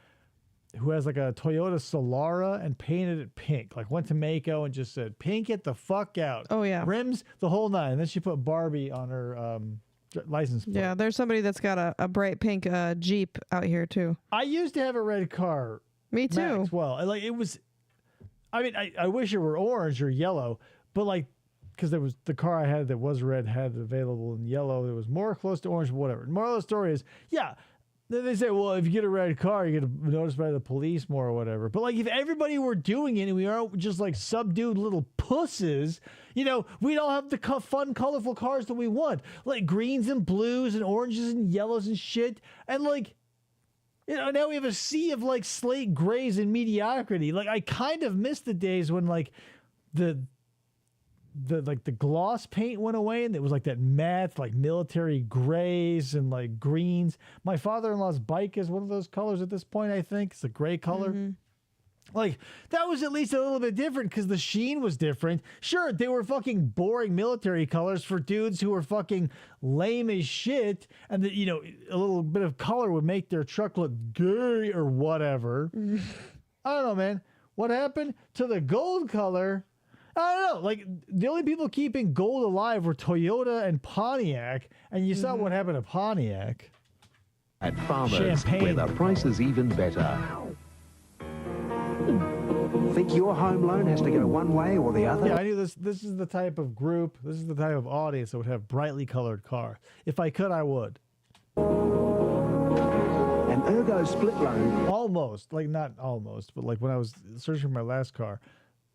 who has like a Toyota Solara and painted it pink. Like went to Mako and just said, pink it the fuck out. Oh yeah. Rims, the whole nine. And then she put Barbie on her license plate. Yeah, there's somebody that's got a bright pink Jeep out here too. I used to have a red car. Me too. Maxwell. And like it was, I mean, I wish it were orange or yellow, but like, because there was the car I had that was red had it available in yellow. It was more close to orange, but whatever. The moral of the story is, yeah, Then they say, well, if you get a red car, you get noticed by the police more or whatever. But like, if everybody were doing it and we aren't just like subdued little pusses, you know, we'd all have the fun, colorful cars that we want, like greens and blues and oranges and yellows and shit. And like, you know, now we have a sea of like slate grays and mediocrity. Like, I kind of miss the days when like the gloss paint went away and it was like that matte like military grays and like greens. My father-in-law's bike is one of those colors at this point. I think it's a gray color. Like, that was at least a little bit different because the sheen was different. Sure, they were fucking boring military colors for dudes who were fucking lame as shit, and that, you know, a little bit of color would make their truck look gay or whatever. I don't know, man. What happened to the gold color? I don't know. Like, the only people keeping gold alive were Toyota and Pontiac, and you saw what happened to Pontiac. At Farmers, where the price is even better. Think your home loan has to go one way or the other? Yeah, I knew this. This is the type of group, this is the type of audience that would have brightly colored cars. If I could, I would. An Ergo split loan. Almost. Like, not almost, but like when I was searching for my last car,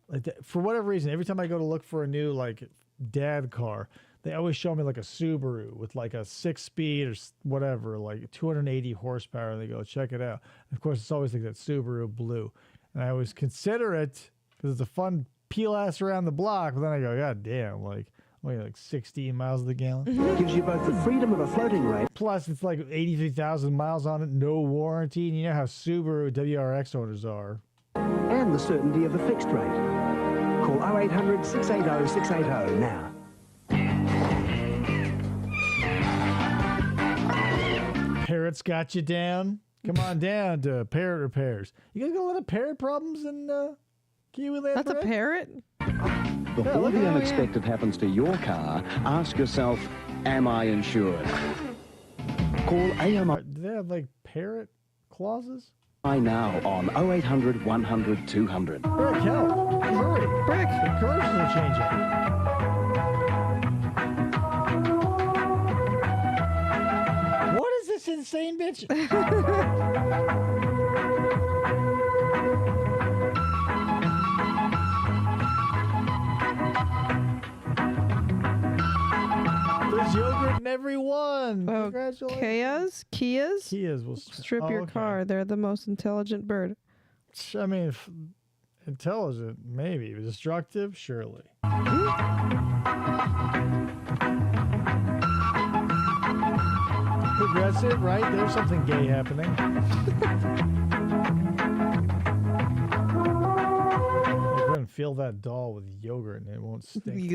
like for whatever reason, every time I go to look for a new like dad car, they always show me like a Subaru with like a 6-speed or whatever, like 280 horsepower, and they go, check it out. And of course, it's always like that Subaru blue. And I always consider it because it's a fun peel ass around the block, but then I go, God damn, like, only like 16 miles to the gallon. Gives you both the freedom of a floating rate. Plus, it's like 83,000 miles on it, no warranty, and you know how Subaru WRX owners are. And the certainty of a fixed rate. Call 0800 680 680 now. Parrot's got you down. Come on down to Parrot Repairs. You guys got a lot of parrot problems in Kiwi land? That's a parrot? Before the unexpected happens to your car, ask yourself, am I insured? Call AMI. Do they have like parrot clauses? Now on 0800 100 200. Brick, help. Hurry. Brick, encourage them to change it. What is this insane bitch? There's yogurt in every one. Oh, Congratulations. Kias will strip your car. They're the most intelligent bird. I mean, intelligent, maybe. Destructive, surely. Progressive, right? There's something gay happening. Go and fill that doll with yogurt and it won't stink. It's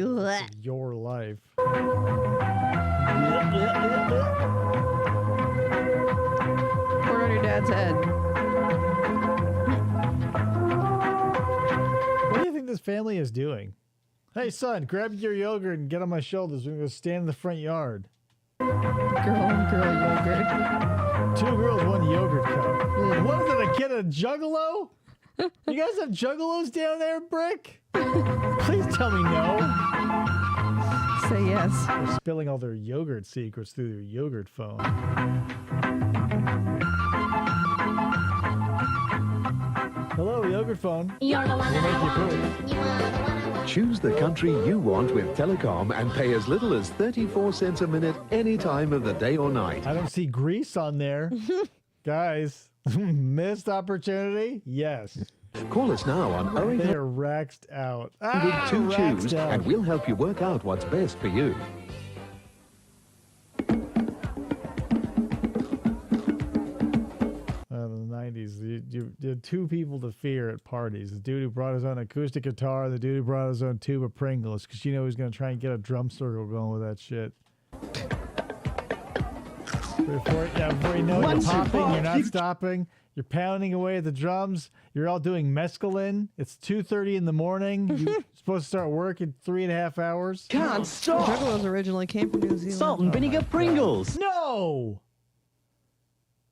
your life. Pour it on your dad's head. What do you think this family is doing? Hey, son, grab your yogurt and get on my shoulders. We're going to stand in the front yard. Girl and girl yogurt. 2 girls, 1 yogurt cup. What is it, a kid, a juggalo? You guys have juggalos down there, Brick? Please tell me no. Say yes. They're spilling all their yogurt secrets through their yogurt phone. Hello, yogurt phone. You're the one Choose the country you want with Telecom and pay as little as 34 cents a minute any time of the day or night. I don't see Greece on there. Guys, missed opportunity? Yes. Call us now on 0800 They're raxed out. to choose, and we'll help you work out what's best for you. In the 90s, you had 2 people to fear at parties. The dude who brought his own acoustic guitar, the dude who brought his own tube of Pringles, because you know he's going to try and get a drum circle going with that shit. Before you know you're popping, you're not stopping. You're pounding away at the drums. You're all doing mescaline. It's 2:30 in the morning. You're supposed to start work in 3.5 hours. Can't stop. Juggalos originally came from New Zealand. Salt and vinegar Pringles. No.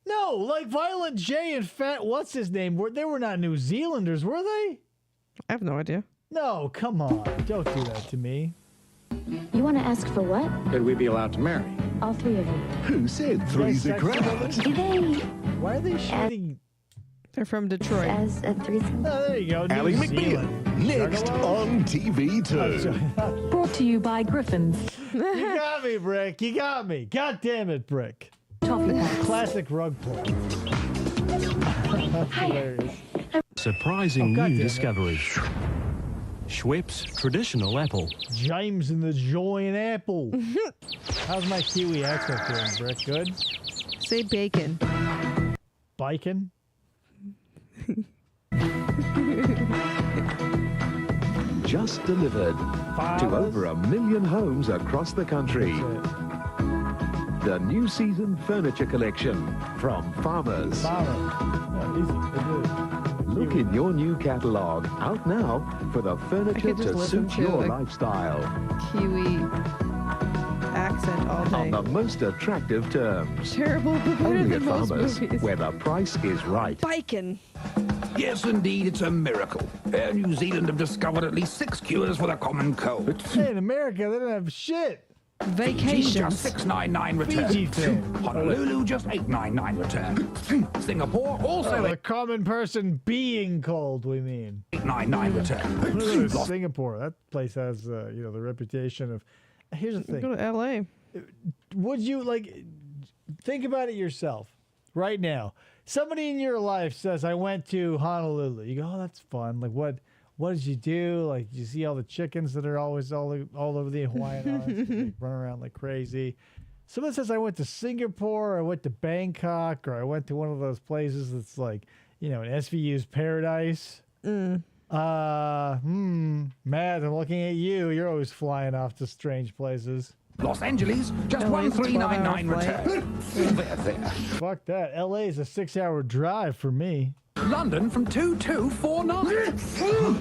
No, like Violent J and Fat, what's his name? They were not New Zealanders, were they? I have no idea. No, come on. Don't do that to me. You want to Ask for what? Could we be allowed to marry? All three of you. Who said three's a crowd? Do they Why are they shooting? They're from Detroit. as a threesome? Oh, there you go. Ally New McBeal, Zealand. next on TV2. Brought to you by Griffins. You got me, Brick. You got me. God damn it, Brick. Toffee packs. Classic rug pull. That's hilarious. Surprising new discovery. Schweppes traditional apple. James and the Joy and Apple. How's my Kiwi accent doing, Brick? Good? Say bacon. Bacon? Just delivered to over 1 million homes across the country. The new season furniture collection from Farmers. Look in your new catalogue, out now for the furniture to suit your lifestyle. Kiwi accent all day. On the most attractive terms. Terrible, but better Only than at most Farmers, movies. where the price is right. Bacon. Yes, indeed, it's a miracle. Air New Zealand have discovered at least 6 cures for the common cold. Hey, in America, they don't have shit. Vacations. Just $6.99 return. Fiji thing. Honolulu just $8.99 return. Singapore also A common person being cold, we mean. $8.99 return. Singapore. That place has, the reputation of... Here's the thing. Go to L.A. Would you, think about it yourself right now. Somebody in your life says, I went to Honolulu. You go, oh, that's fun. Like, what did you do? Like, you see all the chickens that are always all over the Hawaiian Islands. They run around like crazy. Someone says, I went to Singapore, or I went to Bangkok, or I went to one of those places that's like, an SVU's paradise. Matt, I'm looking at you. You're always flying off to strange places. Los Angeles, just $1,399 return. There. Fuck that. LA is a 6-hour drive for me. London from 2249.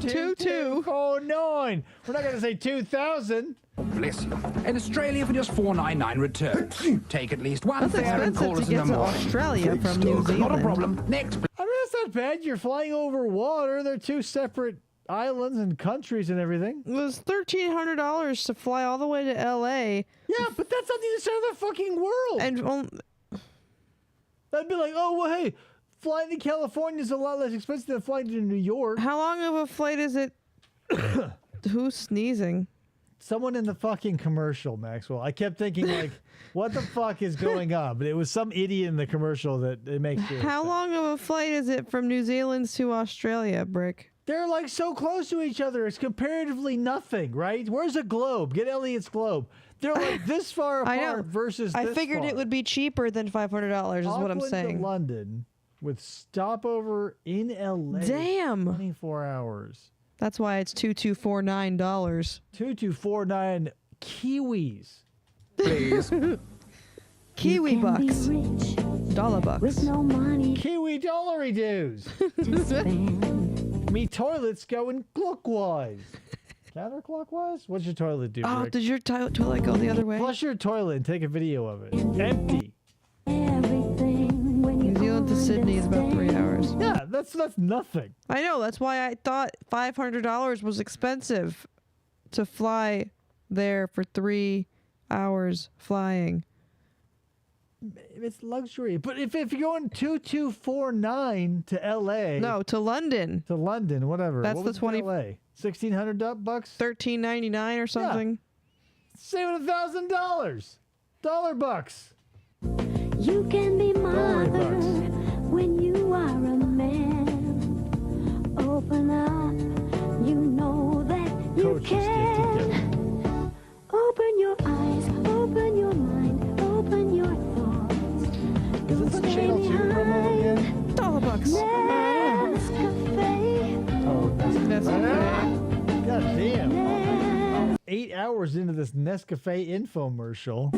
2249. We're not going to say 2,000. Oh, bless you. In Australia for just $4.99 return. Take at least 1,000 callers in the morning. Australia from New Zealand. Not a problem. Next. I mean, that's not bad. You're flying over water. They're two separate islands and countries and everything. It was $1,300 to fly all the way to L.A. Yeah, but that's on the other side of the fucking world. And that'd be like, oh, well, hey, flying to California is a lot less expensive than flying to New York. How long of a flight is it? Who's sneezing? Someone in the fucking commercial, Maxwell. I kept thinking, what the fuck is going on? But it was some idiot in the commercial that it makes you. How long of a flight is it from New Zealand to Australia, Brick? They're so close to each other. It's comparatively nothing, right? Where's a globe? Get Elliot's globe. They're this far apart I know. versus I this figured far. it would be cheaper than $500 is what I'm saying. To London with stopover in LA. Damn. 24 hours. That's why it's $2,249. 2249 Kiwis. Please. Kiwi bucks. Dollar bucks. With no money. Kiwi dollary dues. Me toilet's going clockwise. Counterclockwise? What's your toilet do, Oh, Rick? does your toilet go the other way? Flush your toilet and take a video of it. Empty. New Zealand to Sydney is about 3 hours. Yeah, that's nothing. I know. That's why I thought $500 was expensive to fly there for 3 hours flying. It's luxury. But if you're going 2249 to LA. No, to London. To London, whatever. That's what the was 20 LA? $1,600 bucks? $1,399 or something. Yeah. Saving $1,000. Dollar bucks. You can be mother when you are a man. Open up, you know that you can. Open your eyes, open your mind, open your thoughts. Is this a Channel 2 promo again? $1 bucks. Nescafe. God damn. 8 hours into this Nescafe infomercial.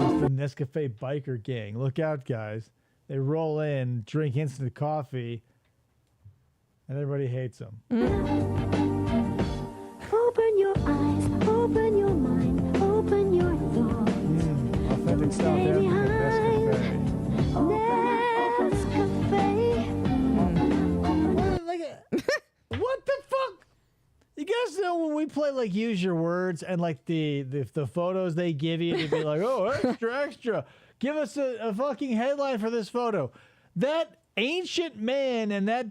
It's the Nescafe biker gang. Look out, guys. They roll in, drink instant coffee, and everybody hates them. Open your eyes, open your mind, open your thoughts. Authentic South African Nescafe. What the fuck? You guys know when we play like use your words and like the photos they give you to be like, oh, extra, give us a fucking headline for this photo. That ancient man and that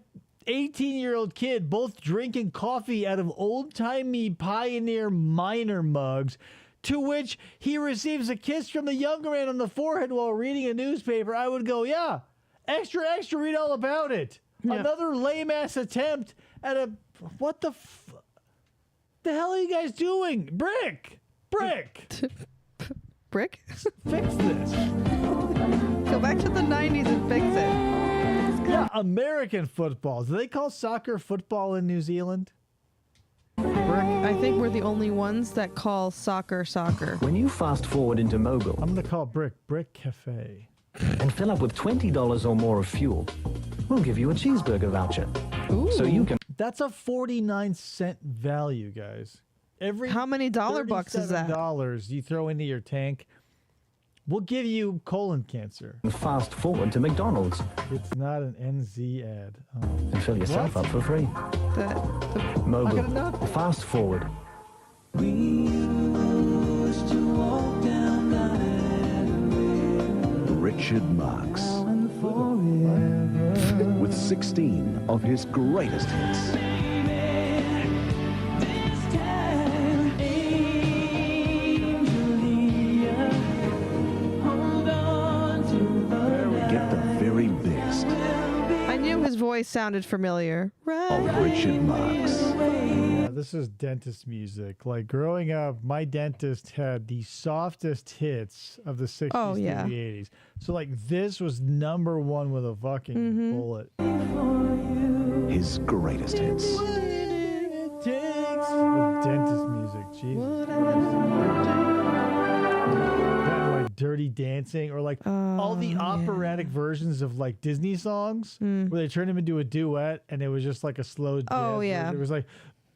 18-year-old kid both drinking coffee out of old-timey pioneer miner mugs, to which he receives a kiss from the younger man on the forehead while reading a newspaper, I would go, yeah, extra, read all about it. Yeah. Another lame-ass attempt at a... What the hell are you guys doing? Brick! Brick? Fix this. Go back to the 90s and fix it. Yeah, American football. Do they call soccer football in New Zealand? I think we're the only ones that call soccer. When you fast forward into Mogul, I'm going to call Brick Cafe. And fill up with $20 or more of fuel, we'll give you a cheeseburger voucher. Ooh. So you can... That's a 49-cent value, guys. How many dollar bucks is that? $37 you throw into your tank, we'll give you colon cancer. Fast forward to McDonald's. It's not an NZ ad. Oh. And fill yourself up for free. Mogul. Fast forward. We used to walk down Richard Marx. With 16 of his greatest hits. Get the very best. I knew his voice sounded familiar. Of Richard Marx. Yeah, this is dentist music. Like growing up, my dentist had the softest hits of the 60s to the 80s. So like this was number one with a fucking bullet. His greatest hits. With dentist music, Jesus Christ. Like Dirty Dancing, or like all the operatic versions of like Disney songs where they turned them into a duet and it was just like a slow jazz. It was like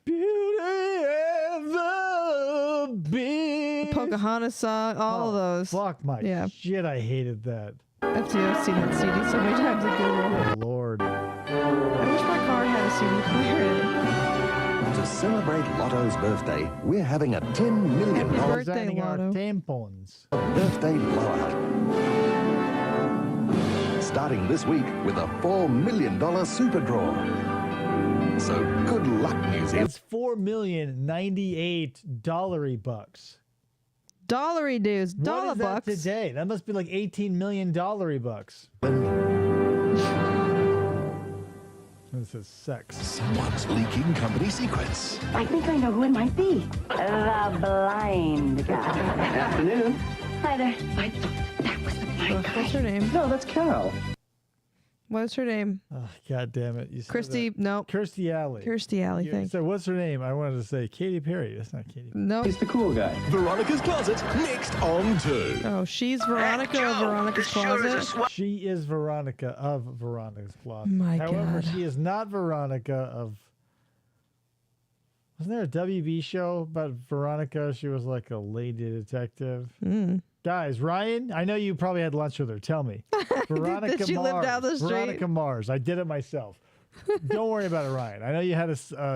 Beauty and the Beast, the Pocahontas song, all of those. Fuck my shit, I hated that. FTO's seen that CD so many times at Google. Oh Lord. I wish my car had a CD player. To celebrate Lotto's birthday, we're having a $10 million birthday, Lotto. Tampons. Birthday blowout. Starting this week with a $4 million super draw. So good luck, New Zealand. That's $4,098 bucks. Dollary dudes, dollar bucks today. That must be like $18 million bucks. This is sex. Someone's leaking company secrets. I think I know who it might be. The blind guy. Afternoon. Hi there. I thought that was the blind guy. What's her name? No, that's Carol. What's her name? Oh, God damn it. You Kirstie, no. Kirstie Alley. Kirstie Alley, thanks. So what's her name? I wanted to say Katy Perry. That's not Katy Perry. No. He's the cool guy. Veronica's Closet, next on 2. Oh, she's Veronica of Veronica's Closet? She is Veronica of Veronica's Closet. God. However, she is not Veronica of... Wasn't there a WB show about Veronica? She was like a lady detective. Guys, Ryan, I know you probably had lunch with her. Tell me. Veronica Did she Mars. live down the street? Veronica Mars. I did it myself. Don't worry about it, Ryan. I know you had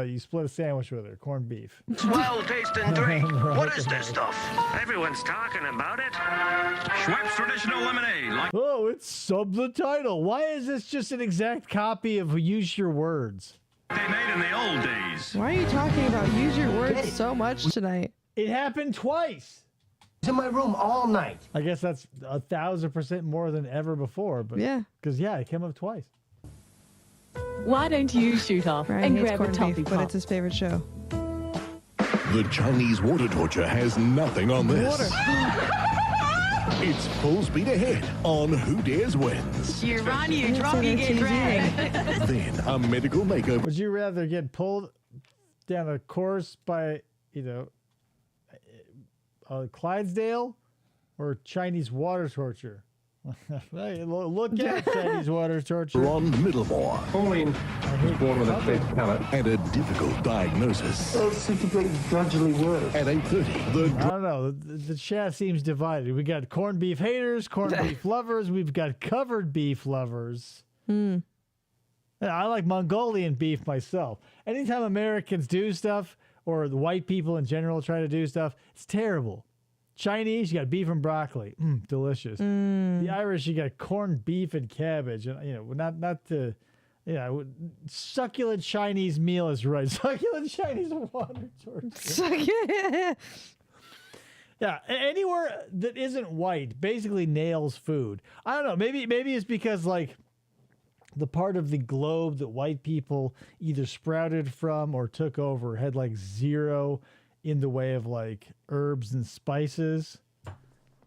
you split a sandwich with her, corned beef. Swell tasting drink. What is this stuff? Everyone's talking about it. Schweppes traditional lemonade. Oh, it's sub the title. Why is this just an exact copy of Use Your Words? They made in the old days. Why are you talking about Use Your Words so much tonight? It happened twice. He's in my room all night. I guess that's 1,000% more than ever before. But yeah, because it came up twice. Why don't you shoot off Ryan and grab a corned toffee beef, pop? but it's his favorite show. The Chinese water torture has nothing on this. It's full speed ahead on Who Dares Wins. You run, you drop, you get dragged. Then a medical makeover. Would you rather get pulled down a course by, Clydesdale or Chinese water torture? Hey, look at Chinese water torture. Ron Middlemore. Pauline was born with a cleft palate. And a difficult diagnosis. Oh, it's getting gradually worse. At 8:30, I don't know. The chat seems divided. We got corned beef haters, corned beef lovers. We've got covered beef lovers. I like Mongolian beef myself. Anytime Americans do stuff or the white people in general try to do stuff. It's terrible. Chinese, you got beef and broccoli, delicious. The Irish, you got corned beef and cabbage, and not to, succulent Chinese meal is right. Succulent Chinese water torture. Yeah, anywhere that isn't white basically nails food. I don't know. Maybe it's because like the part of the globe that white people either sprouted from or took over had like zero in the way of like herbs and spices.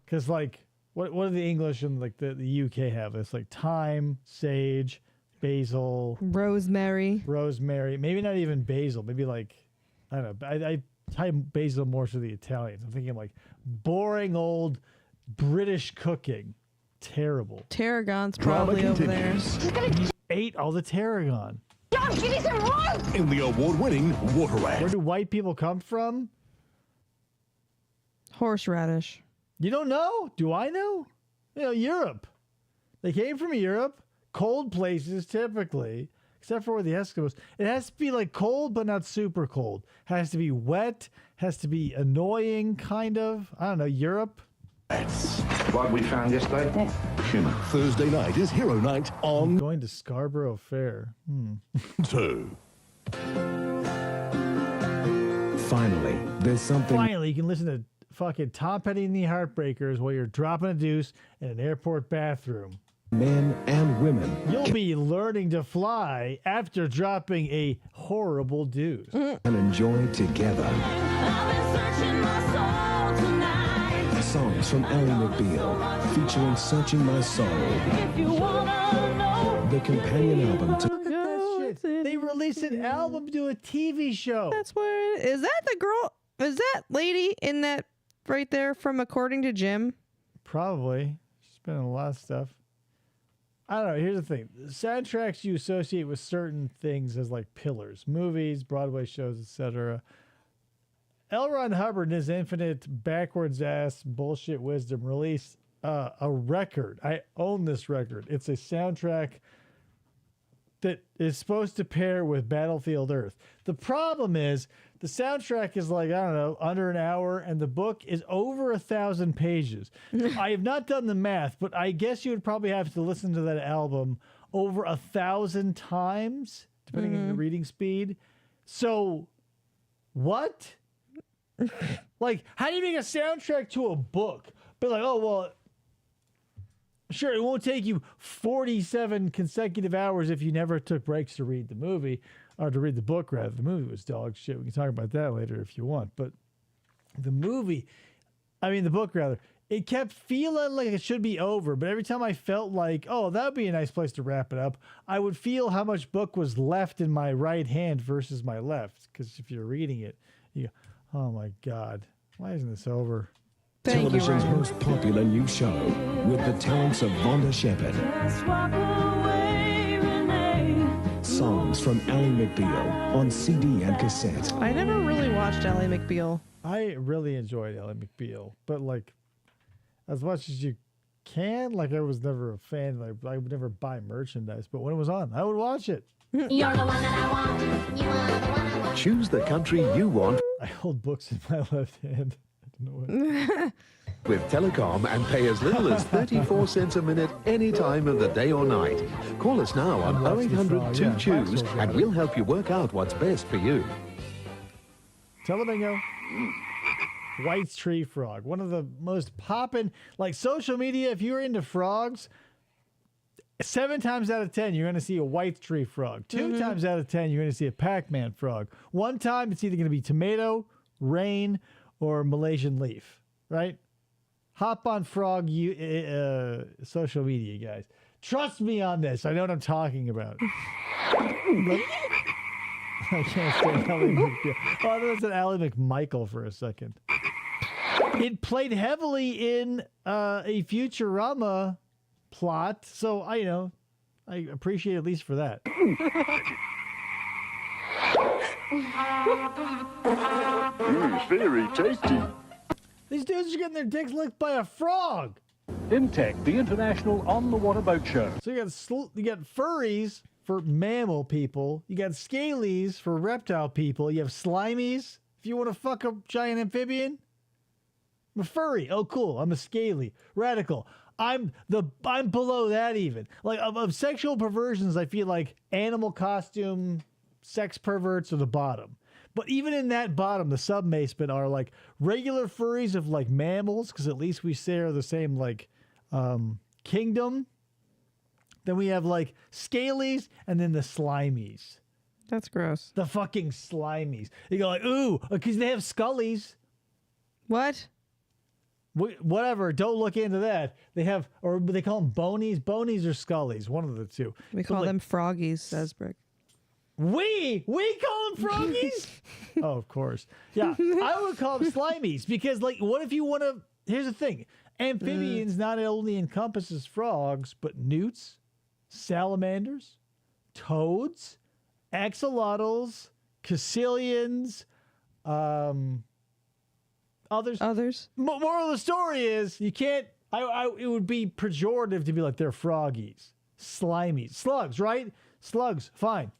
Because like what do the English and like the UK have? It's like thyme, sage, basil, rosemary. Maybe not even basil. Maybe like I don't know. I tie basil more to the Italians. I'm thinking like boring old British cooking. Terrible. Tarragon's probably over there. Ate all the tarragon. John, give me some rope! In the award-winning Water Rat. Where do white people come from? Horseradish. You don't know? Do I know? Europe. They came from Europe. Cold places, typically. Except for the Eskimos. It has to be like cold, but not super cold. Has to be wet. Has to be annoying, kind of. I don't know. Europe. That's what we found yesterday. Human. Thursday night is Hero Night on... I'm going to Scarborough Fair. 2. Finally, there's something... Finally, you can listen to fucking Tom Petty and the Heartbreakers while you're dropping a deuce in an airport bathroom. Men and women. You'll be learning to fly after dropping a horrible deuce. And enjoy together. Songs from Ally McBeal featuring Searching My Soul. The companion album to... They released an album to a TV show. That's where is that the girl? Is that lady in that right there from According to Jim? Probably. She's been in a lot of stuff. I don't know. Here's the thing. The soundtracks you associate with certain things as like pillars. Movies, Broadway shows, etc. L. Ron Hubbard and his infinite backwards ass bullshit wisdom released a record. I own this record. It's a soundtrack that is supposed to pair with Battlefield Earth. The problem is the soundtrack is like, I don't know, under an hour, and the book is over 1,000 pages. I have not done the math, but I guess you would probably have to listen to that album over 1,000 times, depending on your reading speed. So, what? Like, how do you make a soundtrack to a book? But like, oh, well, sure, it won't take you 47 consecutive hours if you never took breaks to read the movie, or to read the book, rather. The movie was dog shit. We can talk about that later if you want. But the book, rather, it kept feeling like it should be over. But every time I felt like, oh, that would be a nice place to wrap it up, I would feel how much book was left in my right hand versus my left. Because if you're reading it, you go, oh my God, why isn't this over? Television's most popular new show with the talents of Vonda Shepard. Songs from Ally McBeal on CD and cassette. I never really watched Ally McBeal. I really enjoyed Ally McBeal, but like as much as you can, like I was never a fan. Like I would never buy merchandise, but when it was on, I would watch it. You're the one that I want. You are the one I want. Choose the country you want. I hold books in my left hand. I don't know what. With Telecom and pay as little as 34 cents a minute any time of the day or night. Call us now on 0800 2 choose and we'll help you work out what's best for you. Telebingo. White's tree frog. One of the most poppin', like social media, if you're into frogs, 7 times out of 10, you're going to see a White's tree frog. 2 times out of 10, you're going to see a Pac-Man frog. 1 time, it's either going to be tomato, rain, or Malaysian leaf, right? Hop on frog social media, guys. Trust me on this. I know what I'm talking about. I can't stand Ally McBeal. Oh, I thought it was an Ally McMichael for a second. It played heavily in a Futurama plot, so I appreciate it at least for that. Very tasty. These dudes are getting their dicks licked by a frog. InTech, the International On-the-Water Boat Show. So you got furries for mammal people. You got scalies for reptile people. You have slimies, If you want to fuck a giant amphibian, I'm a furry. Oh, cool. I'm a scaly. Radical. I'm below that even. Like, of sexual perversions, I feel like animal costume sex perverts are the bottom. But even in that bottom, the sub-basement are like regular furries of like mammals, because at least we share the same like kingdom. Then we have like scalies, and then the slimies. That's gross. The fucking slimies. You go like, ooh, because they have scullies. What? Whatever. Don't look into that. They have, or they call them bonies. Bonies or scullies. One of the two. We call them froggies, says Brick. We call them froggies? Oh, of course. Yeah, I would call them slimies because, like, what if you want to... Here's the thing. Amphibians not only encompasses frogs, but newts, salamanders, toads, axolotls, caecilians, others. Moral of the story is you can't... it would be pejorative to be like, they're froggies, slimies, slugs, right? Slugs, fine.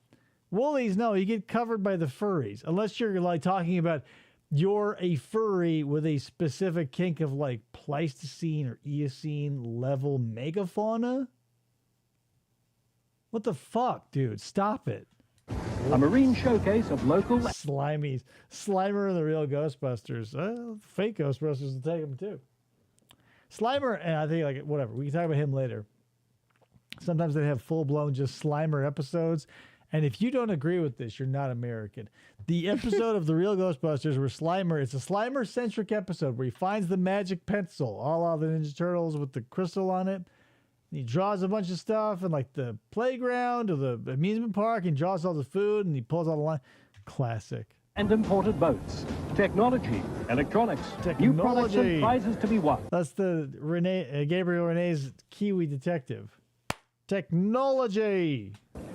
Woolies, no, you get covered by the furries. Unless you're like talking about you're a furry with a specific kink of like Pleistocene or Eocene level megafauna. What the fuck, dude? Stop it. A marine showcase of local... Slimies. Slimer and the real Ghostbusters. Fake Ghostbusters will take them too. Slimer, and I think like whatever. We can talk about him later. Sometimes they have full-blown just Slimer episodes. And if you don't agree with this, you're not American. The episode of The Real Ghostbusters where Slimer, it's a Slimer-centric episode where he finds the magic pencil, a la the Ninja Turtles with the crystal on it. And he draws a bunch of stuff in like the playground or the amusement park and draws all the food and he pulls all the line. Classic. And imported boats, technology, electronics, new products and prizes to be won. That's the Gabriel Renee's Kiwi detective. Technology.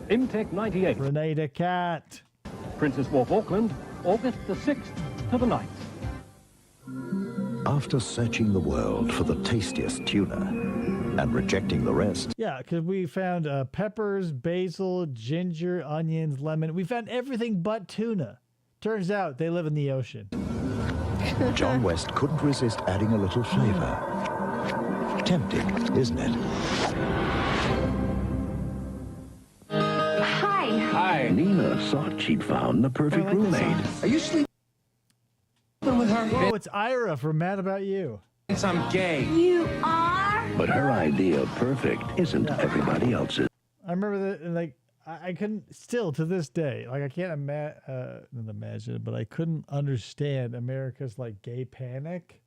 Imtech 98. Renee the Cat. Princess Wharf, Auckland, August the 6th to the 9th. After searching the world for the tastiest tuna and rejecting the rest. Yeah, because we found peppers, basil, ginger, onions, lemon. We found everything but tuna. Turns out they live in the ocean. John West couldn't resist adding a little flavor. Tempting, isn't it? Hi. Nina thought she'd found the perfect roommate. Are you sleeping with her? Oh, it's Ira from Mad About You. I'm gay. You are? But her idea of perfect isn't everybody else's. I remember that, and like, I couldn't, still to this day, like, I can't imagine it, but I couldn't understand America's, like, gay panic.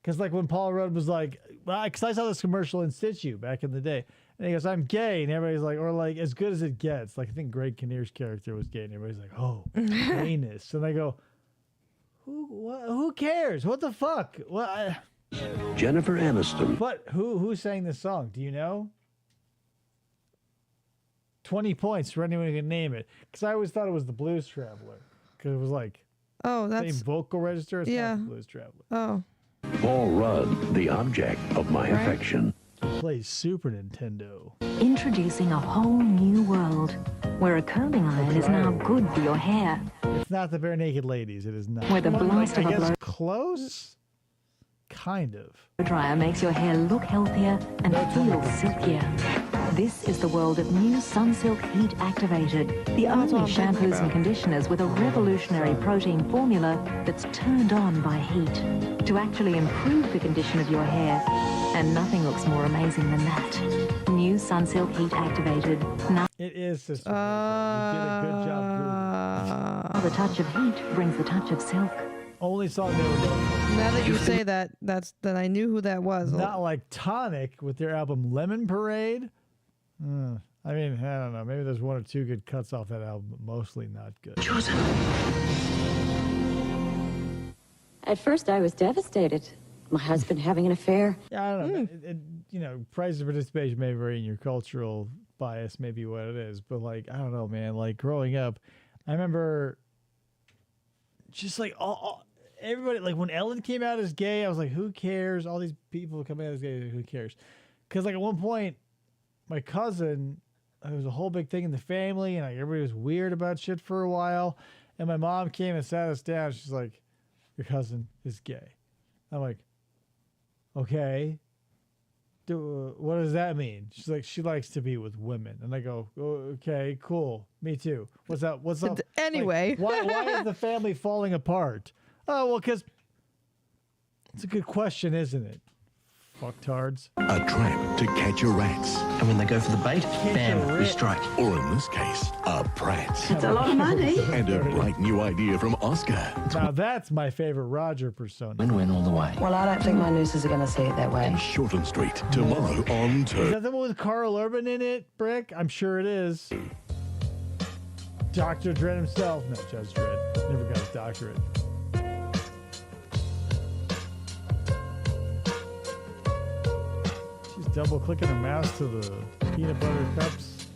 Because, like, when Paul Rudd was like, well, because I saw this commercial in Situ back in the day, and he goes, I'm gay, and everybody's like, or like, as good as it gets. Like, I think Greg Kinnear's character was gay, and everybody's like, oh, gayness. And I go, who cares? What the fuck? Jennifer Aniston. But who sang this song? Do you know? 20 points for anyone who can name it. Because I always thought it was the Blues Traveler. Because it was like, that's same vocal register. It's not the Blues Traveler. Oh. Paul Rudd, the object of my affection. Plays Super Nintendo. Introducing a whole new world where a curling iron is now good for your hair. It's not the Bare Naked Ladies. It is not. Where the blast of a blow close? Kind of. dryer makes your hair look healthier and feel silkier. This is the world of new Sunsilk Heat Activated, the only shampoos and conditioners with a revolutionary protein formula that's turned on by heat to actually improve the condition of your hair. And nothing looks more amazing than that. New Sunsilk Heat Activated. Now it is, sister. You did a good job. The touch of heat brings the touch of silk. Only song they were doing. Now that you say that, then I knew who that was. Not like Tonic with their album Lemon Parade. I mean, I don't know. Maybe there's one or two good cuts off that album, but mostly not good. At first, I was devastated. My husband having an affair. Yeah, I don't know. You know, price of participation may vary in your cultural bias, maybe what it is. But, like, I don't know, man. Like, growing up, I remember just, like, everybody, like, when Ellen came out as gay, I was like, who cares? All these people coming out as gay, who cares? Because, like, at one point, my cousin, there was a whole big thing in the family, and like everybody was weird about shit for a while. And my mom came and sat us down. She's like, your cousin is gay. I'm like, okay. What does that mean? She's like, she likes to be with women. And I go, oh, okay, cool. Me too. What's up? What's up? Anyway. Like, why is the family falling apart? Oh, well, because it's a good question, isn't it? Fucktards. A trap to catch a rats. And when they go for the bait, bam, we strike. Or in this case, a prat. It's a lot of money. And a bright new idea from Oscar. Now that's my favorite Roger persona. Win-win all the way. Well, I don't think my nooses are going to see it that way. Shorten Street, tomorrow on Is 2. that the one with Carl Urban in it, Brick? I'm sure it is. Dr. Dredd himself. No, Judge Dredd. Never got his doctorate. She's double clicking her mouse to the peanut butter cups.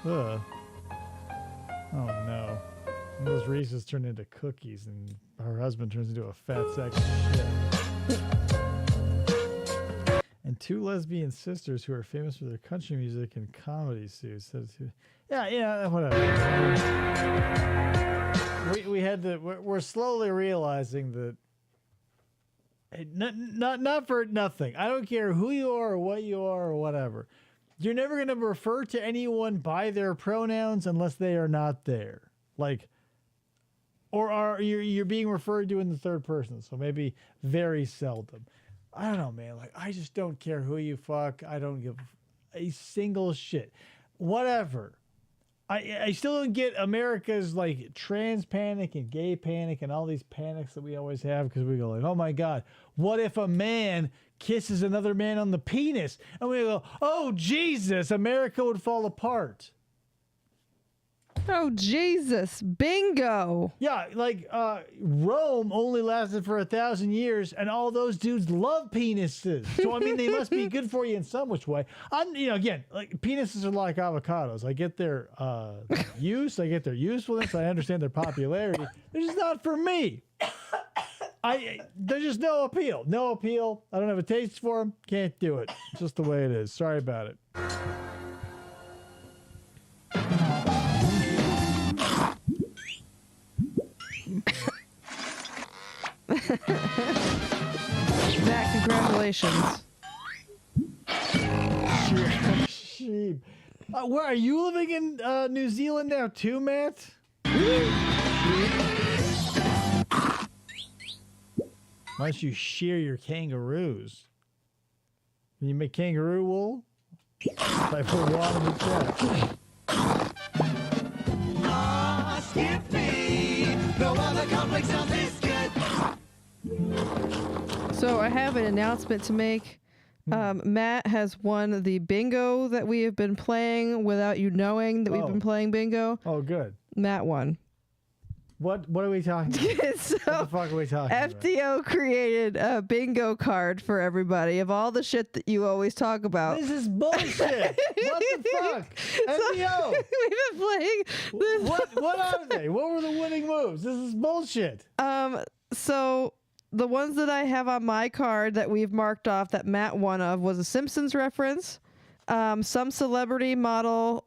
Ugh. Oh no. And those Reese's turn into cookies and her husband turns into a fat sack of shit. And two lesbian sisters who are famous for their country music and comedy suits. Yeah, whatever. We had to. We're slowly realizing that. Not for nothing. I don't care who you are or what you are or whatever. You're never going to refer to anyone by their pronouns unless they are not there. Like, or are you're being referred to in the third person. So maybe very seldom. I don't know, man. Like, I just don't care who you fuck. I don't give a single shit. Whatever. I still don't get America's like trans panic and gay panic and all these panics that we always have because we go like, oh my God, what if a man kisses another man on the penis? And we go, oh Jesus, America would fall apart. Oh Jesus, bingo. Yeah, like Rome only lasted for 1,000 years, and all those dudes love penises. So I mean, they must be good for you in some which way. Again, like penises are like avocados. I get their use, I get their usefulness, I understand their popularity. They're just not for me. There's just no appeal. No appeal. I don't have a taste for them. Can't do it. It's just the way it is. Sorry about it. Matt, congratulations. Sheep. Where are you living in New Zealand now too, Matt? Why don't you shear your kangaroos? Can you make kangaroo wool? I put one in the chat. No other complex sounds this good. So I have an announcement to make. Matt has won the bingo that we have been playing without you knowing that we've been playing bingo. Oh, good. Matt won. What are we talking about? So, what the fuck are we talking about? FTO created a bingo card for everybody of all the shit that you always talk about. This is bullshit. What the fuck? FTO. We've been playing this. What are they? What were the winning moves? This is bullshit. So the ones that I have on my card that we've marked off that Matt won of was a Simpsons reference. Some celebrity model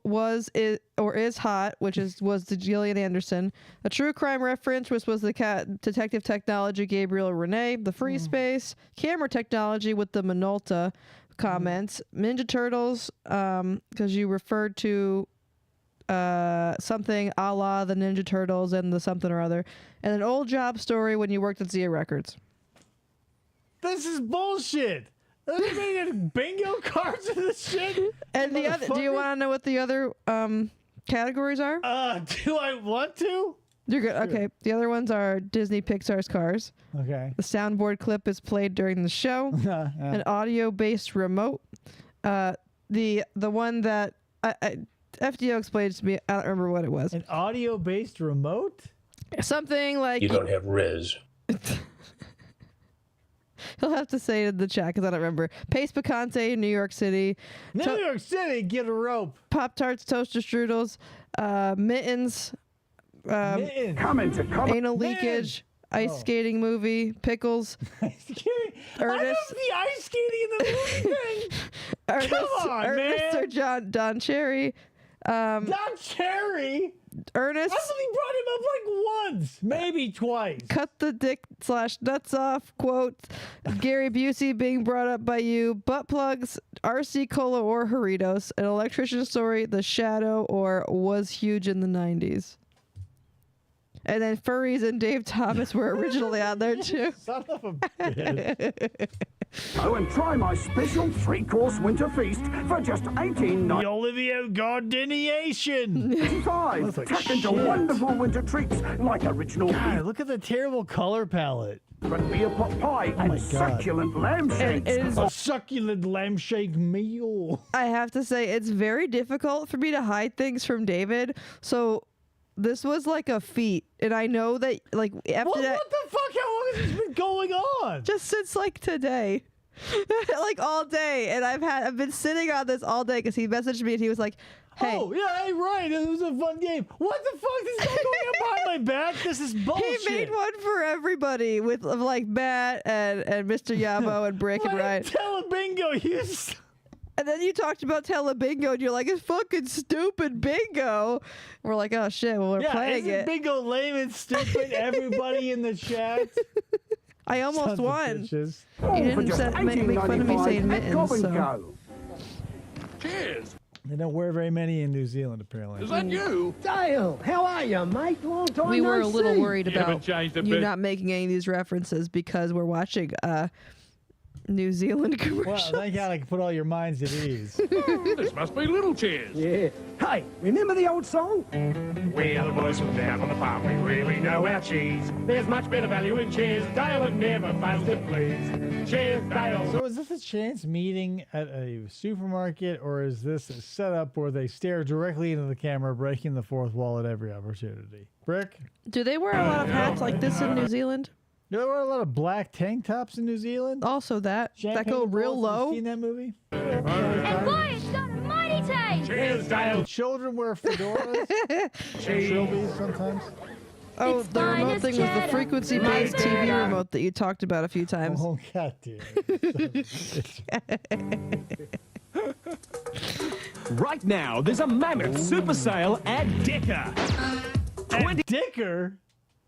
is hot, which was the Gillian Anderson. A true crime reference, which was the detective technology Gabriel Renee. The free space camera technology with the Minolta comments. Ninja Turtles, because you referred to something a la the Ninja Turtles and the something or other, and an old job story when you worked at Zia Records. This is bullshit. They made bingo cards of this shit. And the other, do you want to know what the other categories are? Do I want to? You're good. Okay. The other ones are Disney Pixar's Cars. Okay. The soundboard clip is played during the show. An audio-based remote. The one that FDO explained to me, I don't remember what it was. An audio-based remote? Something like... You don't have Riz. He'll have to say it in the chat because I don't remember. Pace Picante, New York City. New York City, get a rope. Pop-Tarts, Toaster Strudels, Mittens. Mittens. Anal leakage. Ice skating movie. Pickles. Ice skating? I love the ice skating in the movie thing. Come on, Ernest man. or Don Cherry. Not Cherry. Ernest. I only brought him up like once, maybe twice. Cut the dick / nuts off. Quote. Gary Busey being brought up by you. Butt plugs. RC Cola or Doritos. An electrician story. The Shadow or was huge in the 90s. And then furries and Dave Thomas were originally on there too. Son of a bitch. Oh, and try my special 3-course winter feast for just $18.95. The Olivia Gardeniation. Tuck into wonderful winter treats like original God, look at the terrible color palette. beer pot pie and succulent lamb shakes. A succulent lamb shake meal. I have to say, it's very difficult for me to hide things from David. So this was like a feat. And I know that, like, after that. What the fuck? How long has this been going on? Just since, like, today. Like, all day. And I've been sitting on this all day because he messaged me and he was like, hey. Oh, yeah, hey, right. It was a fun game. What the fuck? This is going on behind my back? This is bullshit. He made one for everybody with, like, Matt and Mr. Yabo and Brick and Ryan. Telebingo, And then you talked about Telebingo and you're like, it's fucking stupid bingo. We're like, oh shit, well, we're playing isn't it. bingo lame and stupid? Everybody in the chat. I almost Sons of won. bitches. You didn't make fun of me saying mittens. So. Cheers. They don't wear very many in New Zealand, apparently. you? Dale, how are you, mate? Long time We were a little see. worried about you not making any of these references because we're watching New Zealand commercials. Well, thank God I can put all your minds at ease. This must be Little Cheers. Yeah. Hey, remember the old song? We are the boys from down on the farm, we really know our cheese. There's much better value in Cheers. Dale would never fails to please. Cheers, Dale. So is this a chance meeting at a supermarket, or is this a setup where they stare directly into the camera, breaking the fourth wall at every opportunity? Brick? Do they wear a lot of hats like this in New Zealand? Do they wear a lot of black tank tops in New Zealand? Also that go real low. Have you seen that movie? And boy, it's got a mighty taste. Cheers, Dale. Do children wear fedoras? Trilbies sometimes? Oh, the remote thing was the frequency-based TV remote that you talked about a few times. Oh, God damn it. Right now, there's a mammoth super sale at Dicker. At Dicker?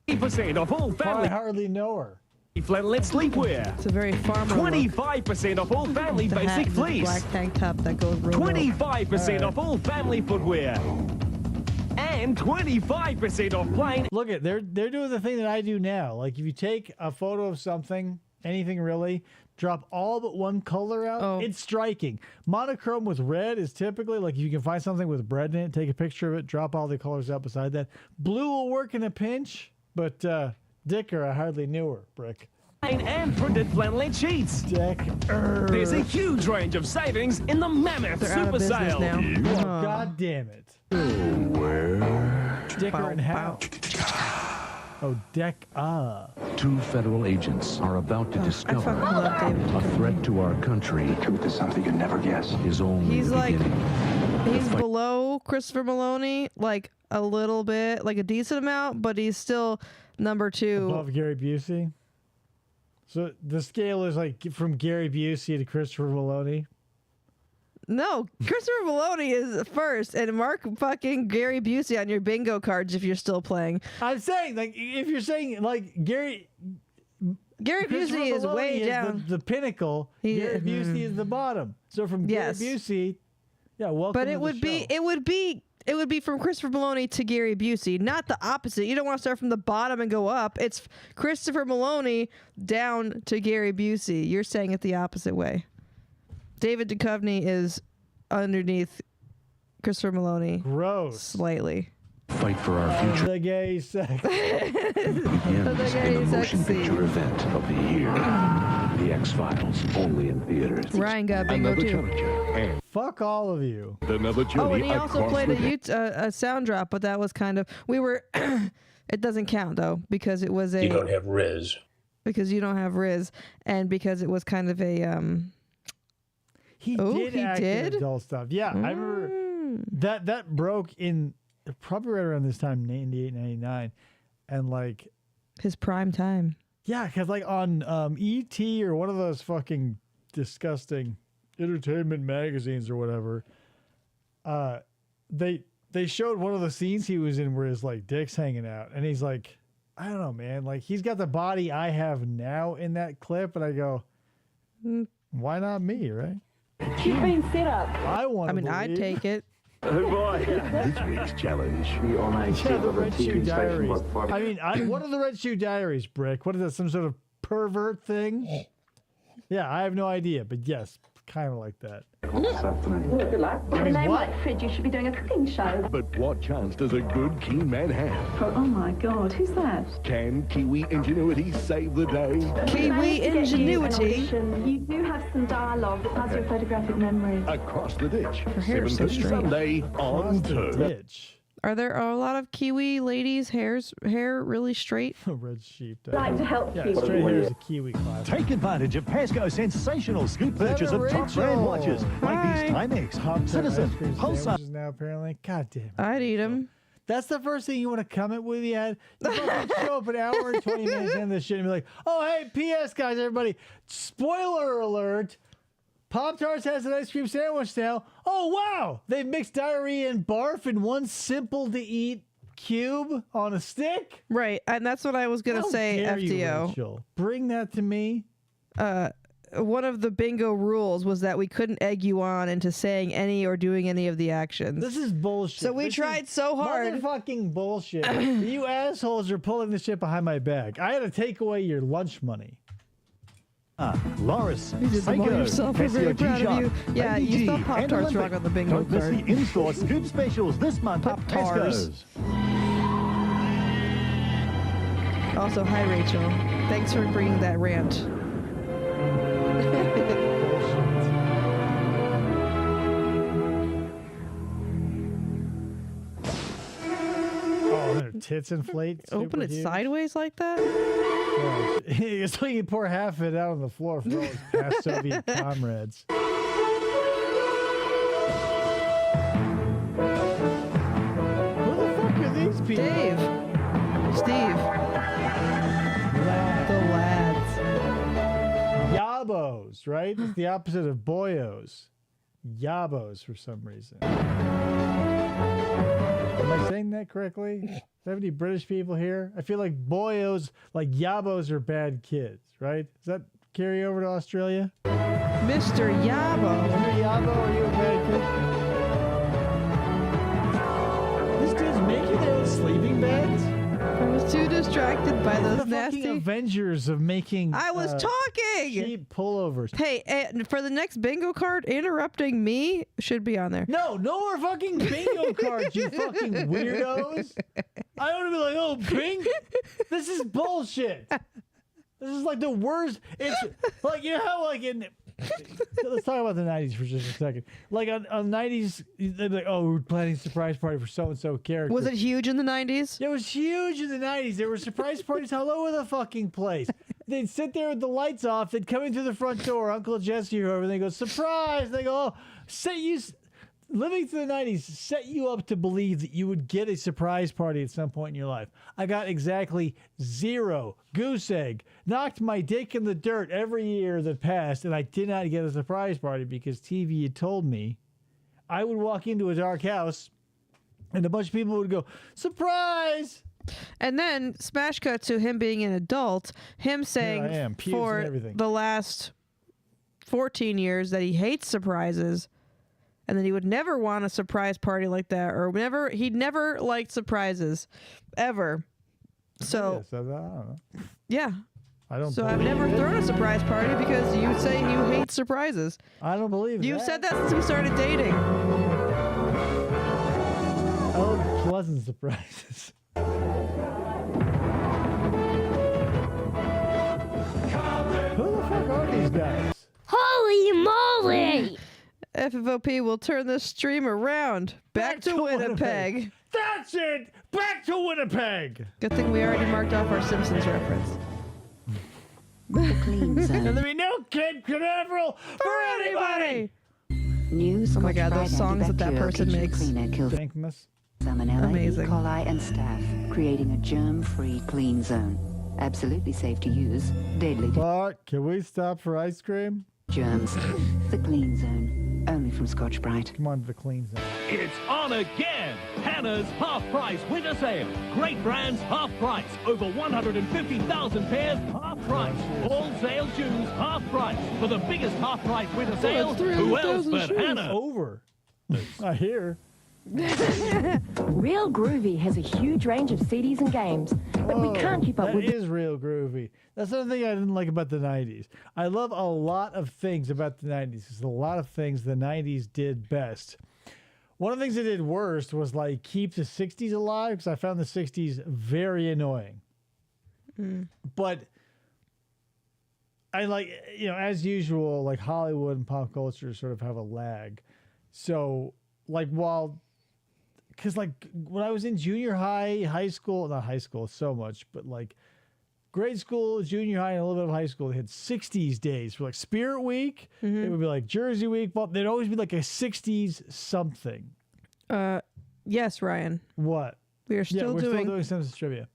20% off all family. I hardly know her. Flannelette sleepwear. It's a very farmer 25% off all family the basic hat and the fleece. black tank top that goes real low. 25% off all family footwear. And 25% off plain. Look at they're doing the thing that I do now. Like if you take a photo of something, anything really, drop all but one color out, it's striking. Monochrome with red is typically like you can find something with red in it, take a picture of it, drop all the colors out beside that. Blue will work in a pinch, but Dicker, I hardly knew her, Brick. And printed flannelette sheets. Dicker. There's a huge range of savings in the mammoth They're out super of business sale. now. Oh, God damn it. Where? Dicker and how? Oh, Deck. Two federal agents are about to discover a threat to our country. The truth is something you never guess. Is only He's the like, beginning. he's below Christopher Maloney, like a little bit, like a decent amount, but he's still number 2. Above Gary Busey. So the scale is like from Gary Busey to Christopher Maloney. No, Christopher Maloney is first, and mark fucking Gary Busey on your bingo cards if you're still playing. I'm saying, like, if you're saying, like, Gary Busey is way down. The pinnacle. Gary Busey is the bottom. So from Gary Busey, welcome. But to it would be from Christopher Maloney to Gary Busey, not the opposite. You don't want to start from the bottom and go up. It's Christopher Maloney down to Gary Busey. You're saying it the opposite way. David Duchovny is underneath Christopher Maloney. Gross. Slightly. Fight for our future. The gay sex. Begins in the motion picture event of the year. The X-Files, only in theaters. Ryan got bingo too. Fuck all of you. Another journey Oh, and he also across played the a sound drop, but that was kind of it doesn't count though because it was a. You don't have Riz. Because you don't have Riz, and because it was kind of a. He did adult stuff. Yeah, I remember that broke in probably right around this time, 98, 99, and like his prime time. Yeah, because like on ET or one of those fucking disgusting entertainment magazines or whatever, they showed one of the scenes he was in where his like dick's hanging out, and he's like, I don't know, man. Like he's got the body I have now in that clip, and I go, why not me, right? She's been set up. I want. I mean, I'd take it. Oh boy. This week's challenge. Yeah, the Red Shoe Diaries. I mean, what are the Red Shoe Diaries, Brick? What is that? Some sort of pervert thing? Yeah, I have no idea, but yes, kind of like that. Good luck. With a name like Fred, you should be doing a cooking show. But what chance does a good keen man have? Oh my God, who's that? Can Kiwi ingenuity save the day? Kiwi ingenuity. You do have some dialogue that has your photographic memory. Across the ditch. hair is so 7:30 straight. Sunday on Across the Turf. ditch. Are there a lot of Kiwi ladies' hair really straight? Red sheep. Like to help Yeah, you. straight hair is a Kiwi class. Take advantage of Pasco's sensational scoop purchase of top brand watches like these Timex, Citizen, Pulsar. Sandwiches now apparently. God damn. I'd eat them. That's the first thing you want to comment with me at. You fucking show up an hour and 20 minutes into this shit and be like, oh, hey, P.S. guys, everybody. Spoiler alert. Pop-Tarts has an ice cream sandwich now. Oh, wow. They've mixed diarrhea and barf in one simple-to-eat cube on a stick. Right, and that's what I was going to say, Dare you, FTO. Rachel. Bring that to me. One of the bingo rules was that we couldn't egg you on into saying any or doing any of the actions. This is bullshit. So we tried so hard. Motherfucking bullshit. You assholes are pulling this shit behind my back. I had to take away your lunch money. Loris, You did them all yourself. We're very proud of you. Yeah, you spelled Pop-Tarts wrong on the bingo Don't miss card. the in-store scoop specials this month at Pop-Tars. Pasco's. Also, hi, Rachel. Thanks for bringing that rant. Oh, their tits inflate. Open super it huge. sideways like that? It's like you pour half of it out on the floor for all his past Soviet comrades. Who the fuck are these people? Dave. Steve. The lads. Yabos, right? It's the opposite of boyos. Yabos for some reason. Am I saying that correctly? Do I have any British people here? I feel like boyos, like yabos are bad kids, right? Does that carry over to Australia? Mr. Yabo. Mr. Yabo, are you a bad kid? This dude's making their own sleeping beds? I was too distracted by those the nasty fucking Avengers of making I was talking! cheap pullovers. Hey, and for the next bingo card, interrupting me should be on there. No more fucking bingo cards, you fucking weirdos. I don't want to be like, oh, bingo. This is bullshit. This is like the worst. It's like, you know how like in... Let's talk about the 90s for just a second. Like on 90s, they'd be like, oh, we're planning a surprise party for so-and-so character. Was it huge in the 90s? It was huge in the 90s. There were surprise parties all over the fucking place. They'd sit there with the lights off. They'd come in through the front door, Uncle Jesse or whoever, and they go, surprise! They go, oh, living through the 90s set you up to believe that you would get a surprise party at some point in your life. I got exactly 0 goose egg. Knocked my dick in the dirt every year that passed, and I did not get a surprise party because TV had told me I would walk into a dark house and a bunch of people would go, surprise! And then smash cut to him being an adult, him saying pubes for and everything. the last 14 years that he hates surprises and that he would never want a surprise party like that, or he'd never liked surprises ever. So I don't know. yeah. I don't. So I've believe never it. thrown a surprise party because you say you hate surprises. I don't believe You've that. said that since we started dating. I love pleasant surprises. Who the fuck are these guys? Holy moly! FFOP will turn this stream around. Back to Winnipeg. That's it! Back to Winnipeg! Good thing we already marked off our Simpsons reference. And there'll be no Cape Canaveral for anybody! New Oh my God, those songs that person makes. Thankmas. Salmonella, Amazing. E. coli, and staph, creating a germ-free clean zone. Absolutely safe to use, deadly to Bart, can we stop for ice cream? germs. The clean zone. only from Scotch-Brite. Come on to the clean zone. It's on again! Hannah's half-price winter sale. Great brands, half price. Over 150,000 pairs, half price. All sale shoes, half price. For the biggest half-price winter sale, who else but Hannah? Over. I hear. Real Groovy has a huge range of CDs and games, but we can't keep up with That is real groovy. That's another thing I didn't like about the 90s. I love a lot of things about the 90s. There's a lot of things the 90s did best. One of the things they did worst was like keep the 60s alive, because I found the 60s very annoying. But I like, you know, as usual, like Hollywood and pop culture sort of have a lag. So like because like when I was in junior high, high school, not high school so much, but like grade school, junior high, and a little bit of high school, they had 60s days for like Spirit Week. It would be like Jersey Week. But there'd always be like a 60s something. Yes, Ryan. What? We're still doing Simpsons trivia.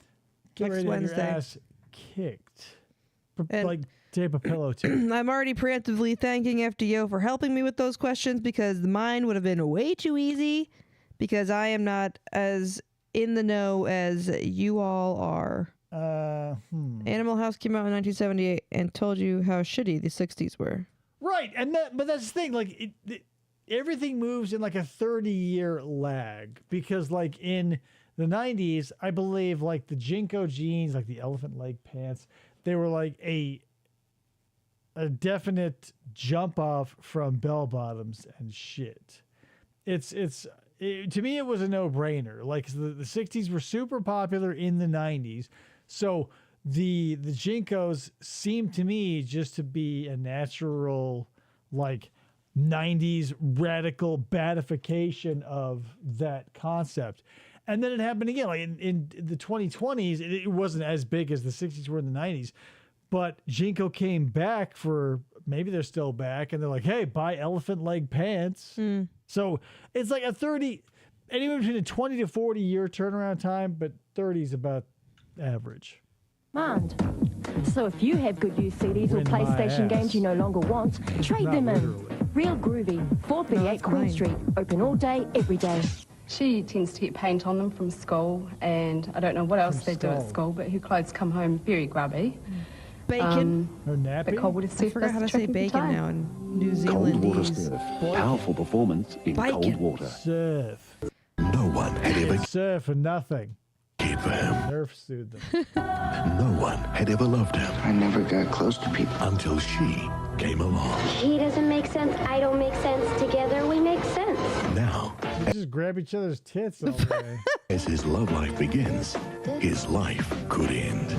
Get next ready to have Wednesday. your ass kicked. Like tape a pillow to. I'm already preemptively thanking FDO for helping me with those questions because mine would have been way too easy because I am not as in the know as you all are. Animal House came out in 1978 and told you how shitty the 60s were. Right, but that's the thing. Like everything moves in like a 30-year lag because like in the 90s, I believe like the Jinko jeans, like the elephant leg pants, they were like a definite jump off from bell bottoms and shit. To me, it was a no-brainer. Like the 60s were super popular in the 90s. So the Jinkos seemed to me just to be a natural like 90s radical badification of that concept. And then it happened again. Like in the 2020s, it wasn't as big as the 60s were in the 90s. But Jinko came back for, maybe they're still back, and they're like, hey, buy elephant leg pants. So it's like anywhere between a 20 to 40 year turnaround time, but 30 is about average. Mind. So if you have good used CDs or Win my PlayStation ass. games you no longer want, trade Not them literally. in. Real Groovy, 438 Queen Street, open all day, every day. She tends to get paint on them from school, and I don't know what else they do at school, but her clothes come home very grubby. Bacon. Her nappy? But cold water I surf forgot how to does say the trick bacon every now time. in New Cold water Zealandese. surf. Powerful performance in cold Bacon. water. Surf. No one had ever Surf for nothing. cared for him. Nerf sued them. No one had ever loved him. I never got close to people. Until she came along. He doesn't make sense. I don't make sense. Together we make sense. Now, They just grab each other's tits all day. as his love life begins, his life could end.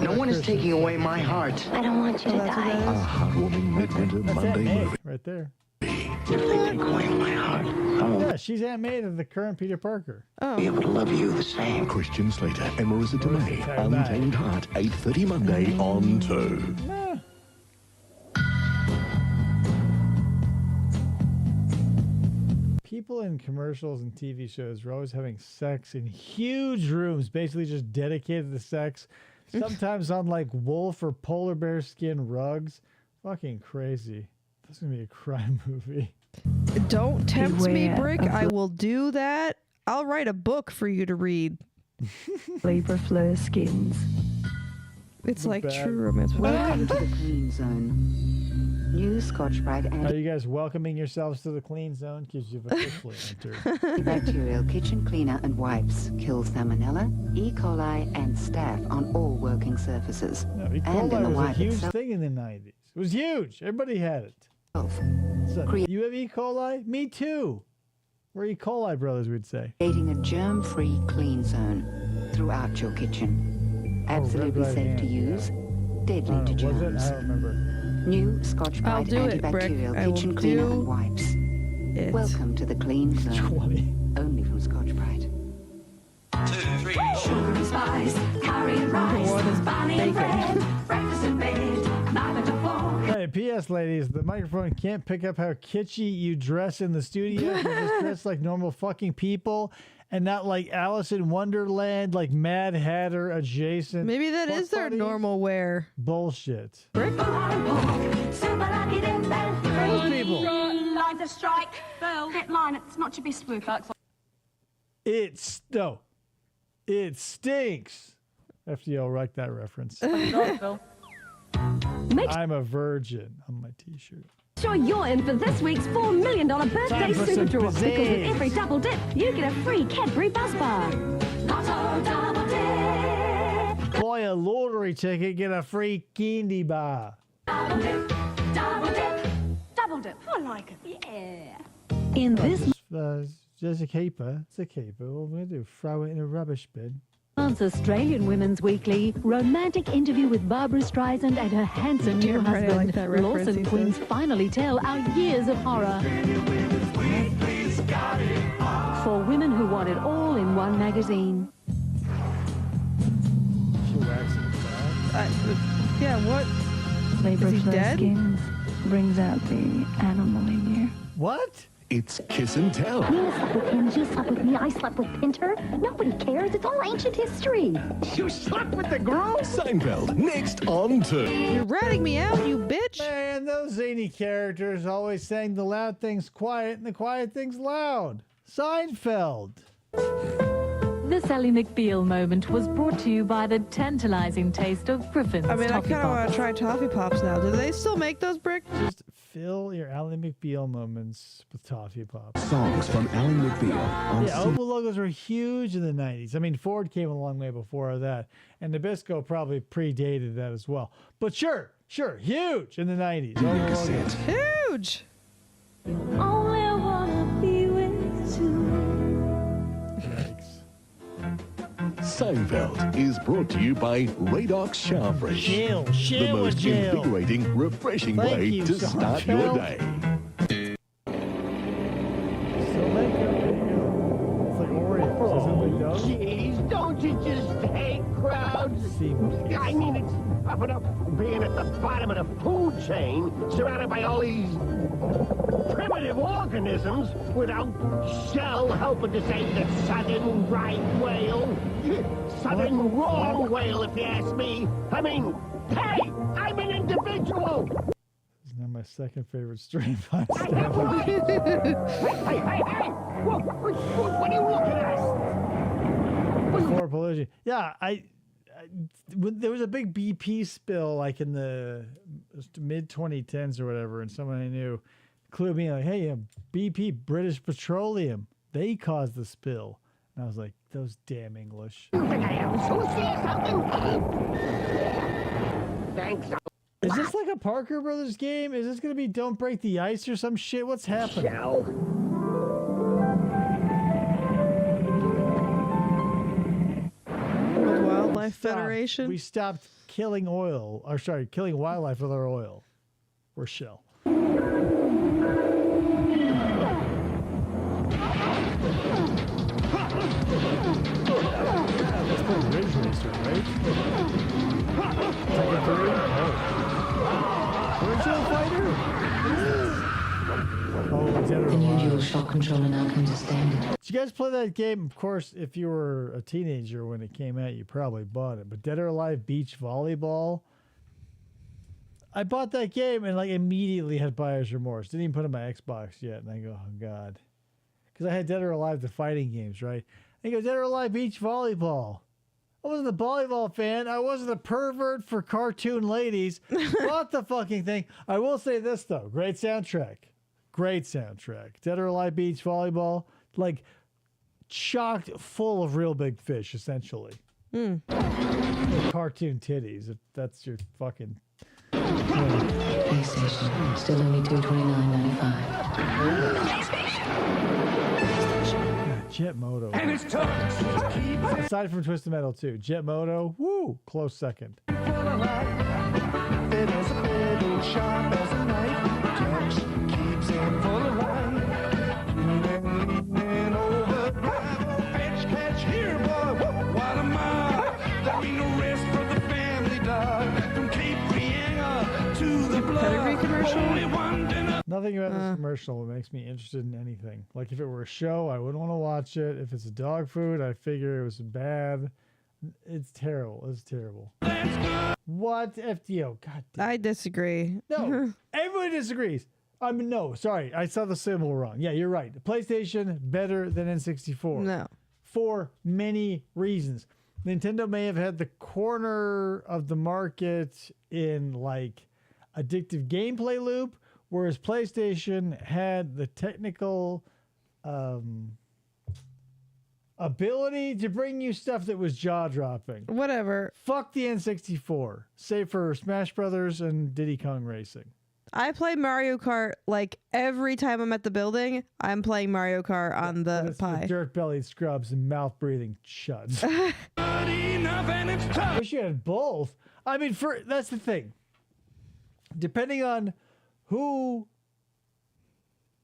No one is taking away my heart. I don't want you to die. A heartwarming midwinter That's Monday Aunt May movie. right there. If they take away my heart, I won't Yeah, she's Aunt May of the current Peter Parker. be able to love you the same. Christian Slater and Marissa Tomei. Tomei. Untamed Heart, 8:30 Monday on 2. Nah. People in commercials and TV shows are always having sex in huge rooms, basically just dedicated to sex. Sometimes on like wolf or polar bear skin rugs. Fucking crazy. That's gonna be a crime movie. Don't tempt me, Beware Brick. of I will do that. I'll write a book for you to read. Libra Fleur skins. It's like bad. true romance. Welcome to the clean zone. New Scotch-Brite Are you guys welcoming yourselves to the clean zone? Because you've officially entered. antibacterial kitchen cleaner and wipes kills salmonella, E. coli, and staph on all working surfaces. No, E. And in coli the was a wipe huge itself. thing in the 90s. It was huge. Everybody had it. So, you have E. coli? Me too. We're E. coli brothers, we'd say. Creating a germ-free clean zone throughout your kitchen. Absolutely red safe to hand, use, deadly I to don't know, was it? germs. I don't remember. New I'll Scotch-Brite do it, Brick. antibacterial I will kitchen cleaner do and wipes. it. Welcome to the clean zone. 20. Only from Scotch-Brite. Sugar and spice, curry and rice, What is Bonnie and bacon? bread, breakfast in bed, 9 to 4. Hey, P.S. ladies, the microphone can't pick up how kitschy you dress in the studio. You just dress like normal fucking people and not like Alice in Wonderland, like Mad Hatter adjacent. Maybe that is their normal wear. Bullshit. Brick? Those people. under strike. Bill. That line, it's not your best work. It stinks. FDL, write that reference. I'm a virgin on my t-shirt. Sure you're in for this week's $4 million birthday Time for super some draw. Because with pizzazz. every double dip, you get a free Cadbury Buzz Bar. Lotto double dip. Buy a lottery ticket, get a free candy bar. Double dip. Double dip. Double dip. I like it. Yeah. In this There's a keeper. It's a keeper. What am I going to do? Throw it in a rubbish bin. month's Australian Women's Weekly, romantic interview with Barbara Streisand and her handsome new Damn right, I like husband. that reference, Lawson he Queens says. finally tell our years of horror. For women who want it all in one magazine. Yeah, what? Labor Is he of those dead? skins brings out the animal in you. What? It's Kiss and Tell. You slept with him, you slept with me, I slept with Pinter. Nobody cares. It's all ancient history. You slept with the girl? Seinfeld, next on 2. You're ratting me out, you bitch. Man, those zany characters always saying the loud things quiet and the quiet things loud. Seinfeld. The Sally McBeal moment was brought to you by the tantalizing taste of Griffin's I mean, I Toffee kind of want Pops. to try Toffee Pops now. Do they still make those bricks? Just fill your Ally McBeal moments with Toffee Pops. Songs from Ally McBeal on Yeah, Opal logos were huge in the 90s. I mean, Ford came a long way before that, and Nabisco probably predated that as well. But sure, huge in the 90s. Opal logos. Huge. Only wanna be with you. Seinfeld is brought to you by Radox Shower Fresh. Shell The most gel. invigorating, refreshing Thank way you, to start your Seinfeld. day. It's like Oreos. Is it like those? Jeez, don't you just hate crowds? I mean, it's tough enough being at the bottom of the food chain, surrounded by all these primitive organisms, without Shell helping to save the southern right whale. Southern wrong whale, if you ask me. I mean, hey, I'm an individual. This is now my second favorite strain by Hey, hey, hey! What are you looking at? Before pollution. Yeah, when there was a big BP spill like in the mid 2010s or whatever, and someone I knew clued me like, hey, BP, British Petroleum, they caused the spill. And I was like, those damn English. You think I am sushi or something? Thanks. Is this like a Parker Brothers game? Is this going to be Don't Break the Ice or some shit? What's happening? World Wildlife Federation. We stopped killing killing wildlife with our oil. Or Shell. That's the Ridge Racer, right? Tekken 3? Oh. Original Fighter? Oh, Dead or The new dual Alive. shock controller now comes as standard. Did you guys play that game? Of course, if you were a teenager when it came out, you probably bought it. But Dead or Alive Beach Volleyball? I bought that game and like immediately had buyer's remorse. Didn't even put it in my Xbox yet. And I go, oh God. Because I had Dead or Alive, the fighting games, right? And you go, Dead or Alive Beach Volleyball. I wasn't a volleyball fan. I wasn't a pervert for cartoon ladies. Bought the fucking thing. I will say this, though. Great soundtrack. Great soundtrack. Dead or Alive Beach Volleyball. Like, chocked full of real big fish, essentially. Cartoon titties. If that's your fucking... PlayStation, still only $229.95. Jet Moto. And it's tough. Aside from Twisted Metal 2, Jet Moto, woo, close second. It is a little sharp as a knife. Touch keeps him full of life. Leaning over, bitch, catch here, boy. What am I? There be no rest for the family, dog. From Cape Brianna to the Pedigree blood. commercial? Only one dinner. Nothing about this commercial makes me interested in anything. Like if it were a show, I wouldn't want to watch it. If it's a dog food, I figure it was bad. It's terrible. It's terrible. What? FDO. God damn. I disagree. No, everyone disagrees. I mean, no, sorry. I saw the symbol wrong. Yeah, you're right. PlayStation better than N64. No. For many reasons. Nintendo may have had the corner of the market in like addictive gameplay loop, whereas PlayStation had the technical ability to bring you stuff that was jaw-dropping. Whatever. Fuck the N64, save for Smash Brothers and Diddy Kong Racing. I play Mario Kart like every time I'm at the building. I'm playing Mario Kart on the Pi. Dirt-bellied scrubs and mouth-breathing chuds. I wish you had both. I mean, that's the thing. Depending on who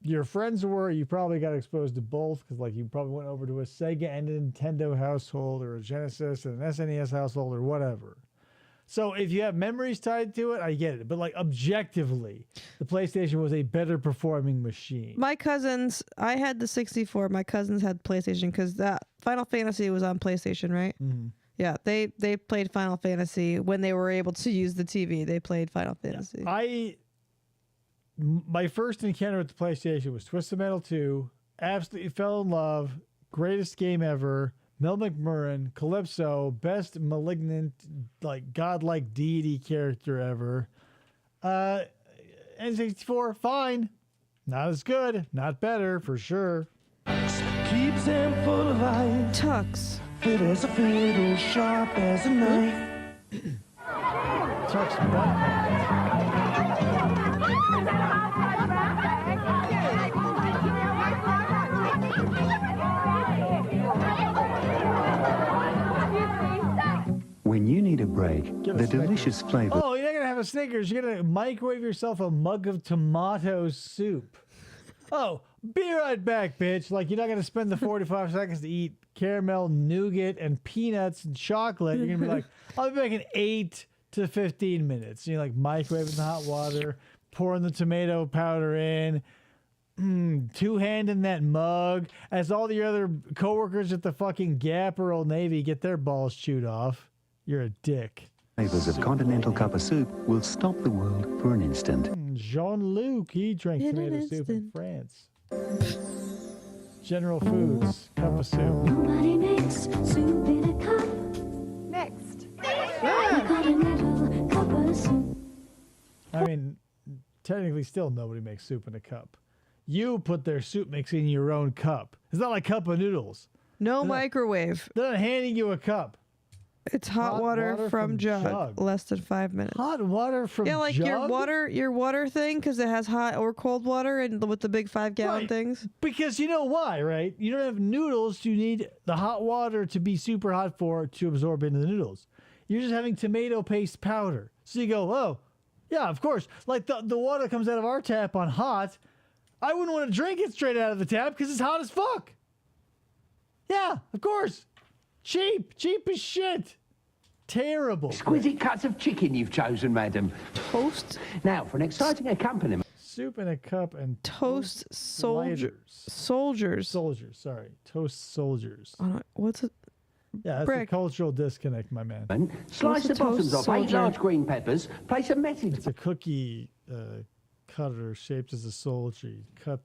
your friends were, you probably got exposed to both, because like you probably went over to a Sega and a Nintendo household, or a Genesis and an SNES household, or whatever. So if you have memories tied to it, I get it. But like objectively, the PlayStation was a better performing machine. My cousins, I had the 64. My cousins had PlayStation because that Final Fantasy was on PlayStation, right? Mm-hmm. Yeah, they played Final Fantasy when they were able to use the TV. They played Final Fantasy. My first encounter with the PlayStation was Twisted Metal 2. Absolutely fell in love. Greatest game ever. Mel McMurrin, Calypso, best malignant, like godlike deity character ever. N64, fine. Not as good, not better, for sure. Keeps him full of life. Tux. Fit as a fiddle, sharp as a knife. Tux butt. When you need a break, the delicious flavor... Oh, you're not going to have a Snickers. You're going to microwave yourself a mug of tomato soup. Oh, be right back, bitch. Like, you're not going to spend the 45 seconds to eat caramel, nougat, and peanuts and chocolate. You're going to be like, I'll be back in 8 to 15 minutes. And you're like microwaving the hot water, pouring the tomato powder in, two-handing that mug as all the other coworkers at the fucking Gap or Old Navy get their balls chewed off. You're a dick. Flavors of continental cup of soup will stop the world for an instant. Jean-Luc, he drank tomato soup in France. General Foods, cup of soup. Nobody makes soup in a cup. Next. Continental cup of soup. I mean, technically still nobody makes soup in a cup. You put their soup mix in your own cup. It's not like cup of noodles. No microwave. They're not handing you a cup. It's hot water from jug. Less than 5 minutes. Hot water from jug? Yeah, like your water thing, because it has hot or cold water, and with the big 5-gallon things. Because you know why, right? You don't have noodles. You need the hot water to be super hot to absorb into the noodles. You're just having tomato paste powder. So you go, oh, yeah, of course. Like the water that comes out of our tap on hot, I wouldn't want to drink it straight out of the tap because it's hot as fuck. Yeah, of course. Cheap as shit. Terrible. Exquisite cuts of chicken you've chosen, madam. Toast. Now, for an exciting accompaniment. Soup in a cup and toast soldiers. Soldiers, sorry. Toast soldiers. What's it? Yeah, that's a cultural disconnect, my man. Slice the bottoms off 8 large green peppers. Place a message. It's a cookie cutter shaped as a soldier. You cut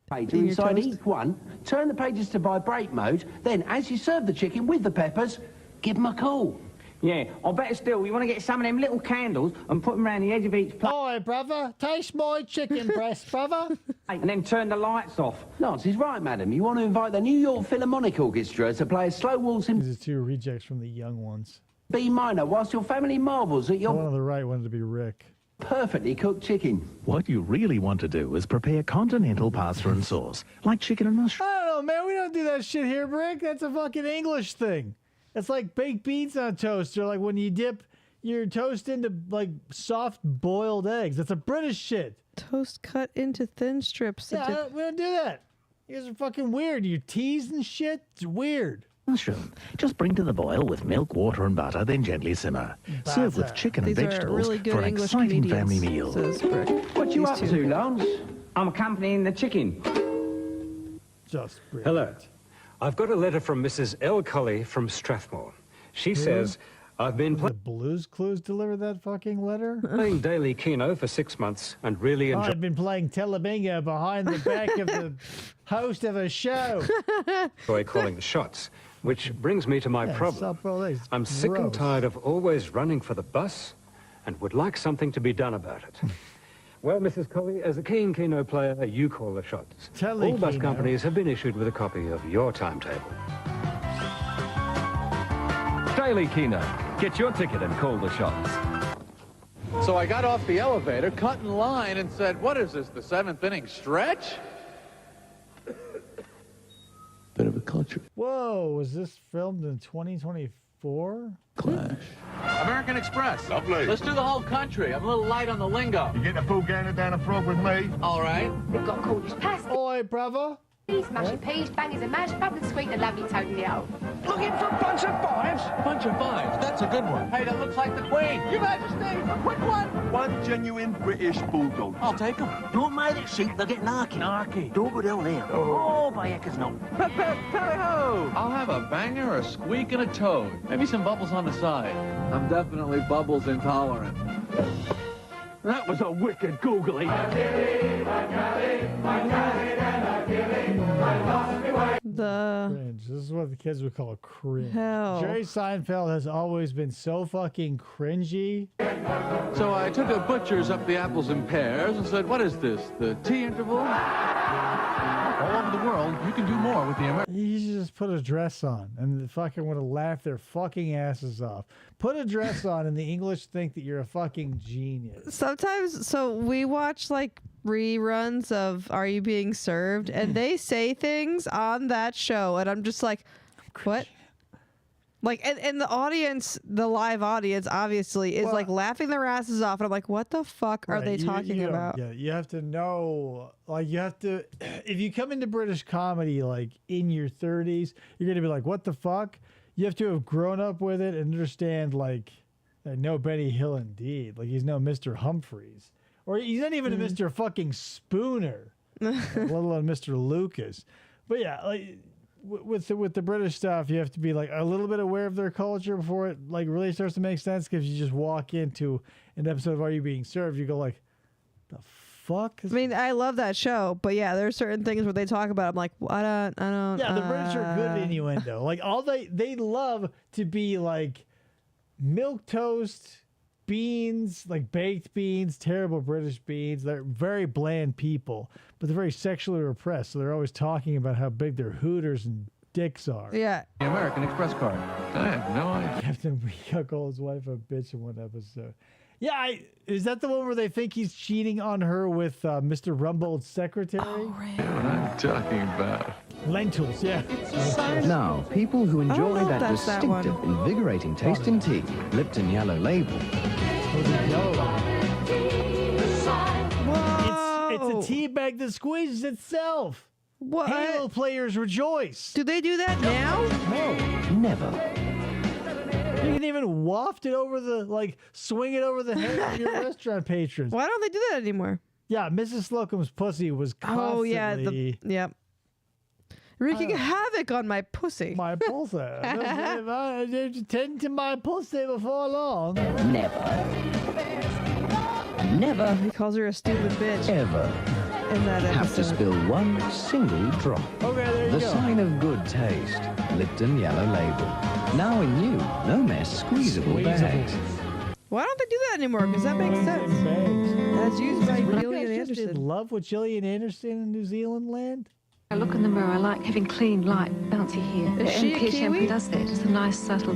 page inside each one. Turn the pages to vibrate mode. Then, as you serve the chicken with the peppers, give them a call. Yeah, or better still, you want to get some of them little candles and put them around the edge of each plate. Oi, brother, taste my chicken breast, brother. And then turn the lights off. Lance is right, madam. You want to invite the New York Philharmonic Orchestra to play a slow waltz in... These are two rejects from the young ones. B minor, whilst your family marvels at your... The one on the right wanted to be Rick. Perfectly cooked chicken. What you really want to do is prepare continental pasta and sauce, like chicken and mushroom. I don't know, man. We don't do that shit here, Rick. That's a fucking English thing. It's like baked beans on toast, or like when you dip your toast into like soft boiled eggs. That's a British shit. Toast cut into thin strips. Yeah, we don't do that. You guys are fucking weird. You tease and shit. It's weird. Mushroom. Just bring to the boil with milk, water, and butter, then gently simmer. Serve with chicken and vegetables for an exciting family meal. What you up to, Lance? I'm accompanying the chicken. Just brilliant. Hello. I've got a letter from Mrs. L. Colley from Strathmore. She says, I've been The Blues Clues delivered that fucking letter? playing daily Keno for 6 months and really I've been playing telebingo behind the back of the host of a show. enjoy calling the shots, which brings me to my problem. I'm sick and tired of always running for the bus and would like something to be done about it. Well, Mrs. Colley, as a keen Keno player, you call the shots. All bus companies have been issued with a copy of your timetable. Daily Keno. Get your ticket and call the shots. So I got off the elevator, cut in line, and said, what is this, the 7th inning stretch? Bit of a culture Whoa, was this filmed in 2024? clash. American Express. Lovely. Let's do the whole country. I'm a little light on the lingo. You getting a full gander down the frog with me? All right. We've got Cornish pasty, Oi, brother. smashy peas, bangers and mash, bubbling sweet, and lovely toady owl. Looking for a bunch of fives? Bunch of fives. That's a good one. Hey, that looks like the Queen. Your Majesty, a quick one. One genuine British bulldog. I'll take them. Don't mind it, sheep. They'll get narky. Narky. Don't go down there. Oh, by heckers no. Pep, pep, tally-ho. I'll have a banger, a squeak, and a toad. Maybe some bubbles on the side. I'm definitely bubbles intolerant. That was a wicked googly. Cringe. This is what the kids would call cringe. Hell. Jerry Seinfeld has always been so fucking cringy. So I took a butcher's up the apples and pears and said, what is this, the tea interval? All over the world, you can do more with the American. You should just put a dress on and the fucking would have laughed their fucking asses off. Put a dress on and the English think that you're a fucking genius. Sometimes, so we watch like reruns of Are You Being Served, and they say things on that show, and I'm just like, what? Like, and the audience, the live audience, obviously, is like laughing their asses off, and I'm like, what the fuck are they talking about? Yeah, you have to know, like, you have to, if you come into British comedy, like, in your 30s, you're going to be like, what the fuck? You have to have grown up with it and understand, like, no Benny Hill indeed. Like, he's no Mr. Humphreys. Or he's not even a Mr. fucking Spooner, let alone Mr. Lucas. But yeah, like, with the British stuff, you have to be like a little bit aware of their culture before it like really starts to make sense. Because you just walk into an episode of Are You Being Served, you go like, the fuck? I mean, I love that show, but yeah, there are certain things where they talk about. I'm like, I don't. Yeah, the British are good at innuendo. Like all they love to be like milk toast, beans, like baked beans, terrible British beans. They're very bland people, but they're very sexually repressed. So they're always talking about how big their hooters and dicks are. Yeah. The American Express card. I have no idea. Captain Weehawk called his wife a bitch in one episode. Yeah, is that the one where they think he's cheating on her with Mr. Rumbold's secretary? Oh, right. What I'm talking about. Lentils, yeah. Now, people who enjoy that distinctive, invigorating taste in tea, Lipton Yellow Label. It's a tea bag that squeezes itself. What? Halo players rejoice. Do they do that now? No. Never. You can even waft it over the, like, swing it over the head of your restaurant patrons. Why don't they do that anymore? Yeah, Mrs. Slocum's pussy was constantly... Oh, yeah. Yep. Wreaking havoc on my pussy. My pussy. Tend to my pussy before long. Never. Never. He calls her a stupid bitch. Ever. In that episode. Have to spill one single drop. Okay, there you the go. sign of good taste. Lipton Yellow Label. Now in new, no mess, squeezable bags. Why don't they do that anymore? Because that makes sense. That's used by Gillian Anderson. In love with Gillian Anderson in New Zealand land? I look in the mirror, I like having clean, light, bouncy hair. Is she a Kiwi Kiwi? shampoo does that. It's a nice, subtle...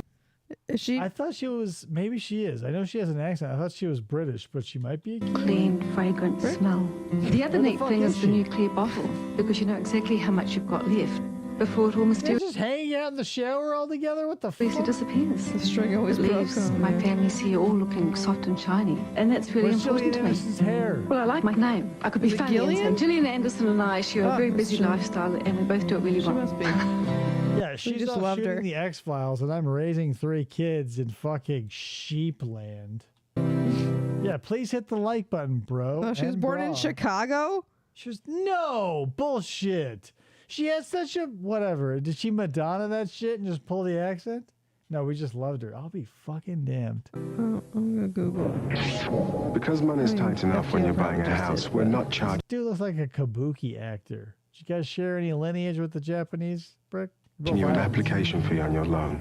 Is she? I thought she was, maybe she is. I know she has an accent. I thought she was British, but she might be a Kiwi. Clean, fragrant smell. The other neat thing is the new clear bottle, because you know exactly how much you've got left before it all They're mysteriously just hanging out in the shower all together? What the fuck? disappears. The string always It broke. leaves my family's hair all looking soft and shiny, and that's really Where's important Gillian to me. Anderson's hair? Well, I like my name. I could be Is it funny. Gillian? And Gillian Anderson and I share a Oh, very that's busy true. lifestyle, and we both do it really well. Must be. Yeah, she's just off loved shooting her. the X-Files, and I'm raising 3 kids in fucking sheepland. Yeah, please hit the like button, bro. Oh, she was and born in bra. Chicago? She was, no, bullshit. She has such a, whatever. Did she Madonna that shit and just pull the accent? No, we just loved her. I'll be fucking damned. Oh, I'm gonna Google it. Because money's tight enough when you're buying a house, we're not charged. Dude looks like a kabuki actor. Did you guys share any lineage with the Japanese, Brick? You an application fee on your loan.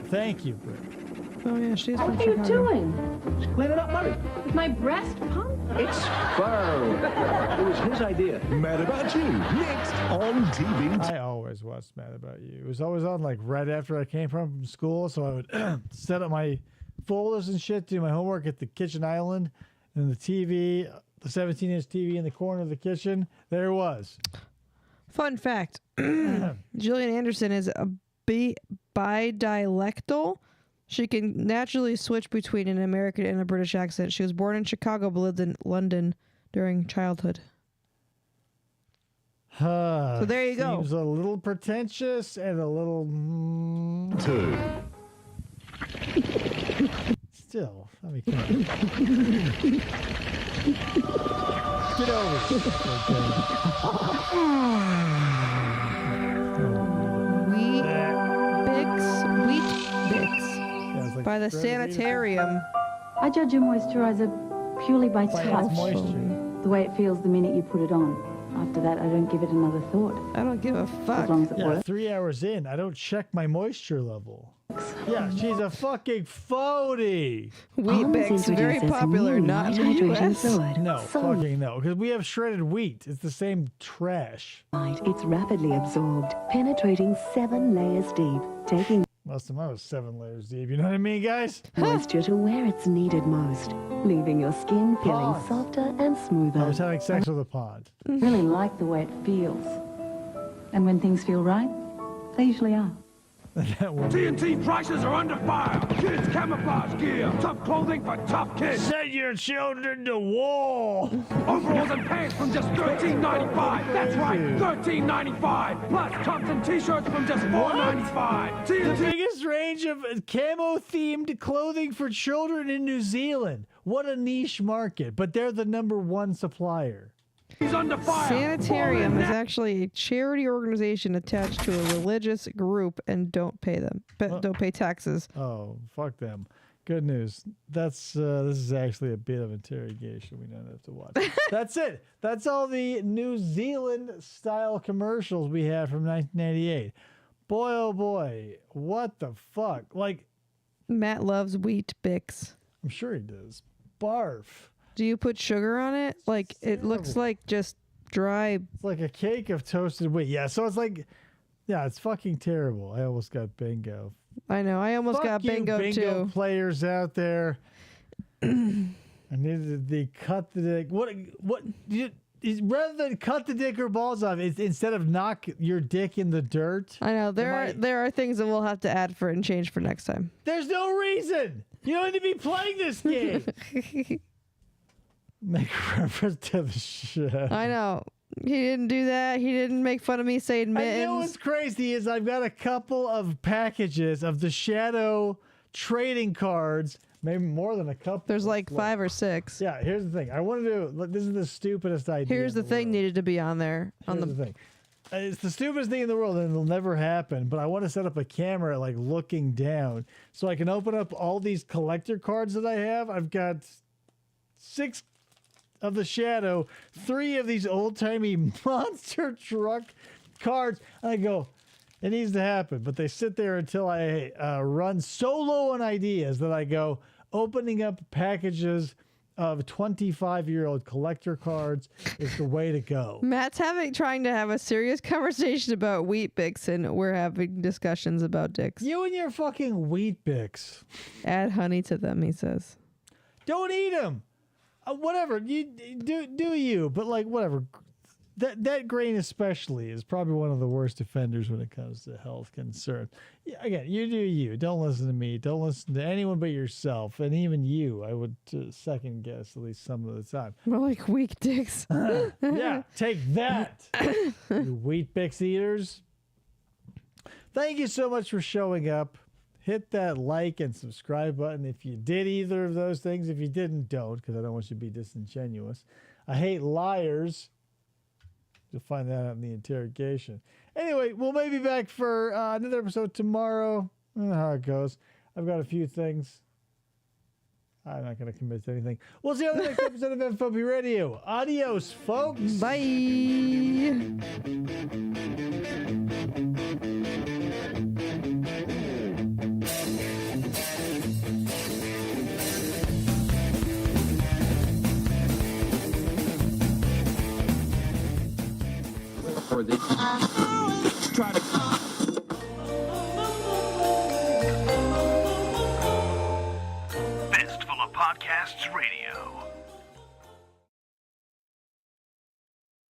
Thank you, Brick. Oh yeah, she's What from are you Chicago. doing? Just clean it up, Murray. With my breast pump? It's fur. It was his idea. Mad About You, next on TV. I always watched Mad About You. It was always on like right after I came from school, so I would set up my folders and shit, do my homework at the kitchen island, and the TV, the 17-inch TV in the corner of the kitchen, there it was. Fun fact: Gillian Anderson is a bidialectal. She can naturally switch between an American and a British accent. She was born in Chicago but lived in London during childhood. So there you go. Seems a little pretentious and a little... Two. Still, I mean, come on. Get over Wheat Bix by the Sanitarium. I judge your moisturizer purely by By touch. its moisture. The way it feels the minute you put it on. After that, I don't give it another thought. I don't give a fuck. As long as it Yeah, works. 3 hours in, I don't check my moisture level. Yeah, she's a fucking phony. Wheat Bix, very popular, not in the US. No, fucking no, because we have shredded wheat. It's the same trash. It's rapidly absorbed, penetrating 7 layers deep, taking Last time I was 7 layers deep. You know what I mean, guys? moisture to where it's needed most, leaving your skin feeling softer and smoother. I was having sex with a pond. I really like the way it feels. And when things feel right, they usually are. TNT prices are under fire. Kids camouflage gear. Tough clothing for tough kids. Send your children to war. Overalls and pants from just $13.95. That's right, $13.95. Plus Thompson t-shirts from just $4.95. The biggest range of camo-themed clothing for children in New Zealand. What a niche market, but they're the #1 supplier. He's under fire. Sanitarium is actually a charity organization attached to a religious group and don't pay them, but don't pay taxes. Oh, fuck them. Good news. That's this is actually a bit of interrogation we don't have to watch. That's it. That's all the New Zealand style commercials we had from 1998. Boy, oh boy, what the fuck? Like, Matt loves Wheat Bix. I'm sure he does. Barf. Do you put sugar on it? Like, it looks like just dry. It's like a cake of toasted wheat. Yeah, so it's like, yeah, it's fucking terrible. I almost got bingo. I know. I almost got bingo too. Players out there. I needed the cut the dick. Rather than cut the dick or balls off, it's instead of knock your dick in the dirt. I know there are things that we'll have to add for and change for next time. There's no reason. You don't need to be playing this game. Make reference to the shit. I know. He didn't do that. He didn't make fun of me saying mittens. I know what's crazy is I've got a couple of packages of the Shadow trading cards. Maybe more than a couple. There's like 5 or 6. Yeah, here's the thing. I wanted to. This is the stupidest idea. Here's the thing needed to be on there. Here's the thing. It's the stupidest thing in the world, and it'll never happen. But I want to set up a camera, like looking down, so I can open up all these collector cards that I have. I've got 6 of the Shadow, 3 of these old-timey monster truck cards. And I go, it needs to happen. But they sit there until I run so low on ideas that I go, opening up packages of 25-year-old collector cards is the way to go. Matt's trying to have a serious conversation about Wheat Bix, and we're having discussions about dicks. You and your fucking Wheat Bix. Add honey to them, he says. Don't eat them. Whatever you do you, but like whatever. That grain especially is probably one of the worst offenders when it comes to health concerns. Yeah, again, you do you. Don't listen to me. Don't listen to anyone but yourself, and even you. I would second guess at least some of the time. More like weak dicks. Yeah, take that, you Wheat Bix eaters. Thank you so much for showing up. Hit that like and subscribe button if you did either of those things. If you didn't, don't, because I don't want you to be disingenuous. I hate liars. You'll find that out in the interrogation. Anyway, we'll maybe be back for another episode tomorrow. I don't know how it goes. I've got a few things. I'm not going to commit to anything. We'll see you on the next episode of FFOP Radio. Adios, folks. Bye. For the try to Fistful of Podcasts Radio.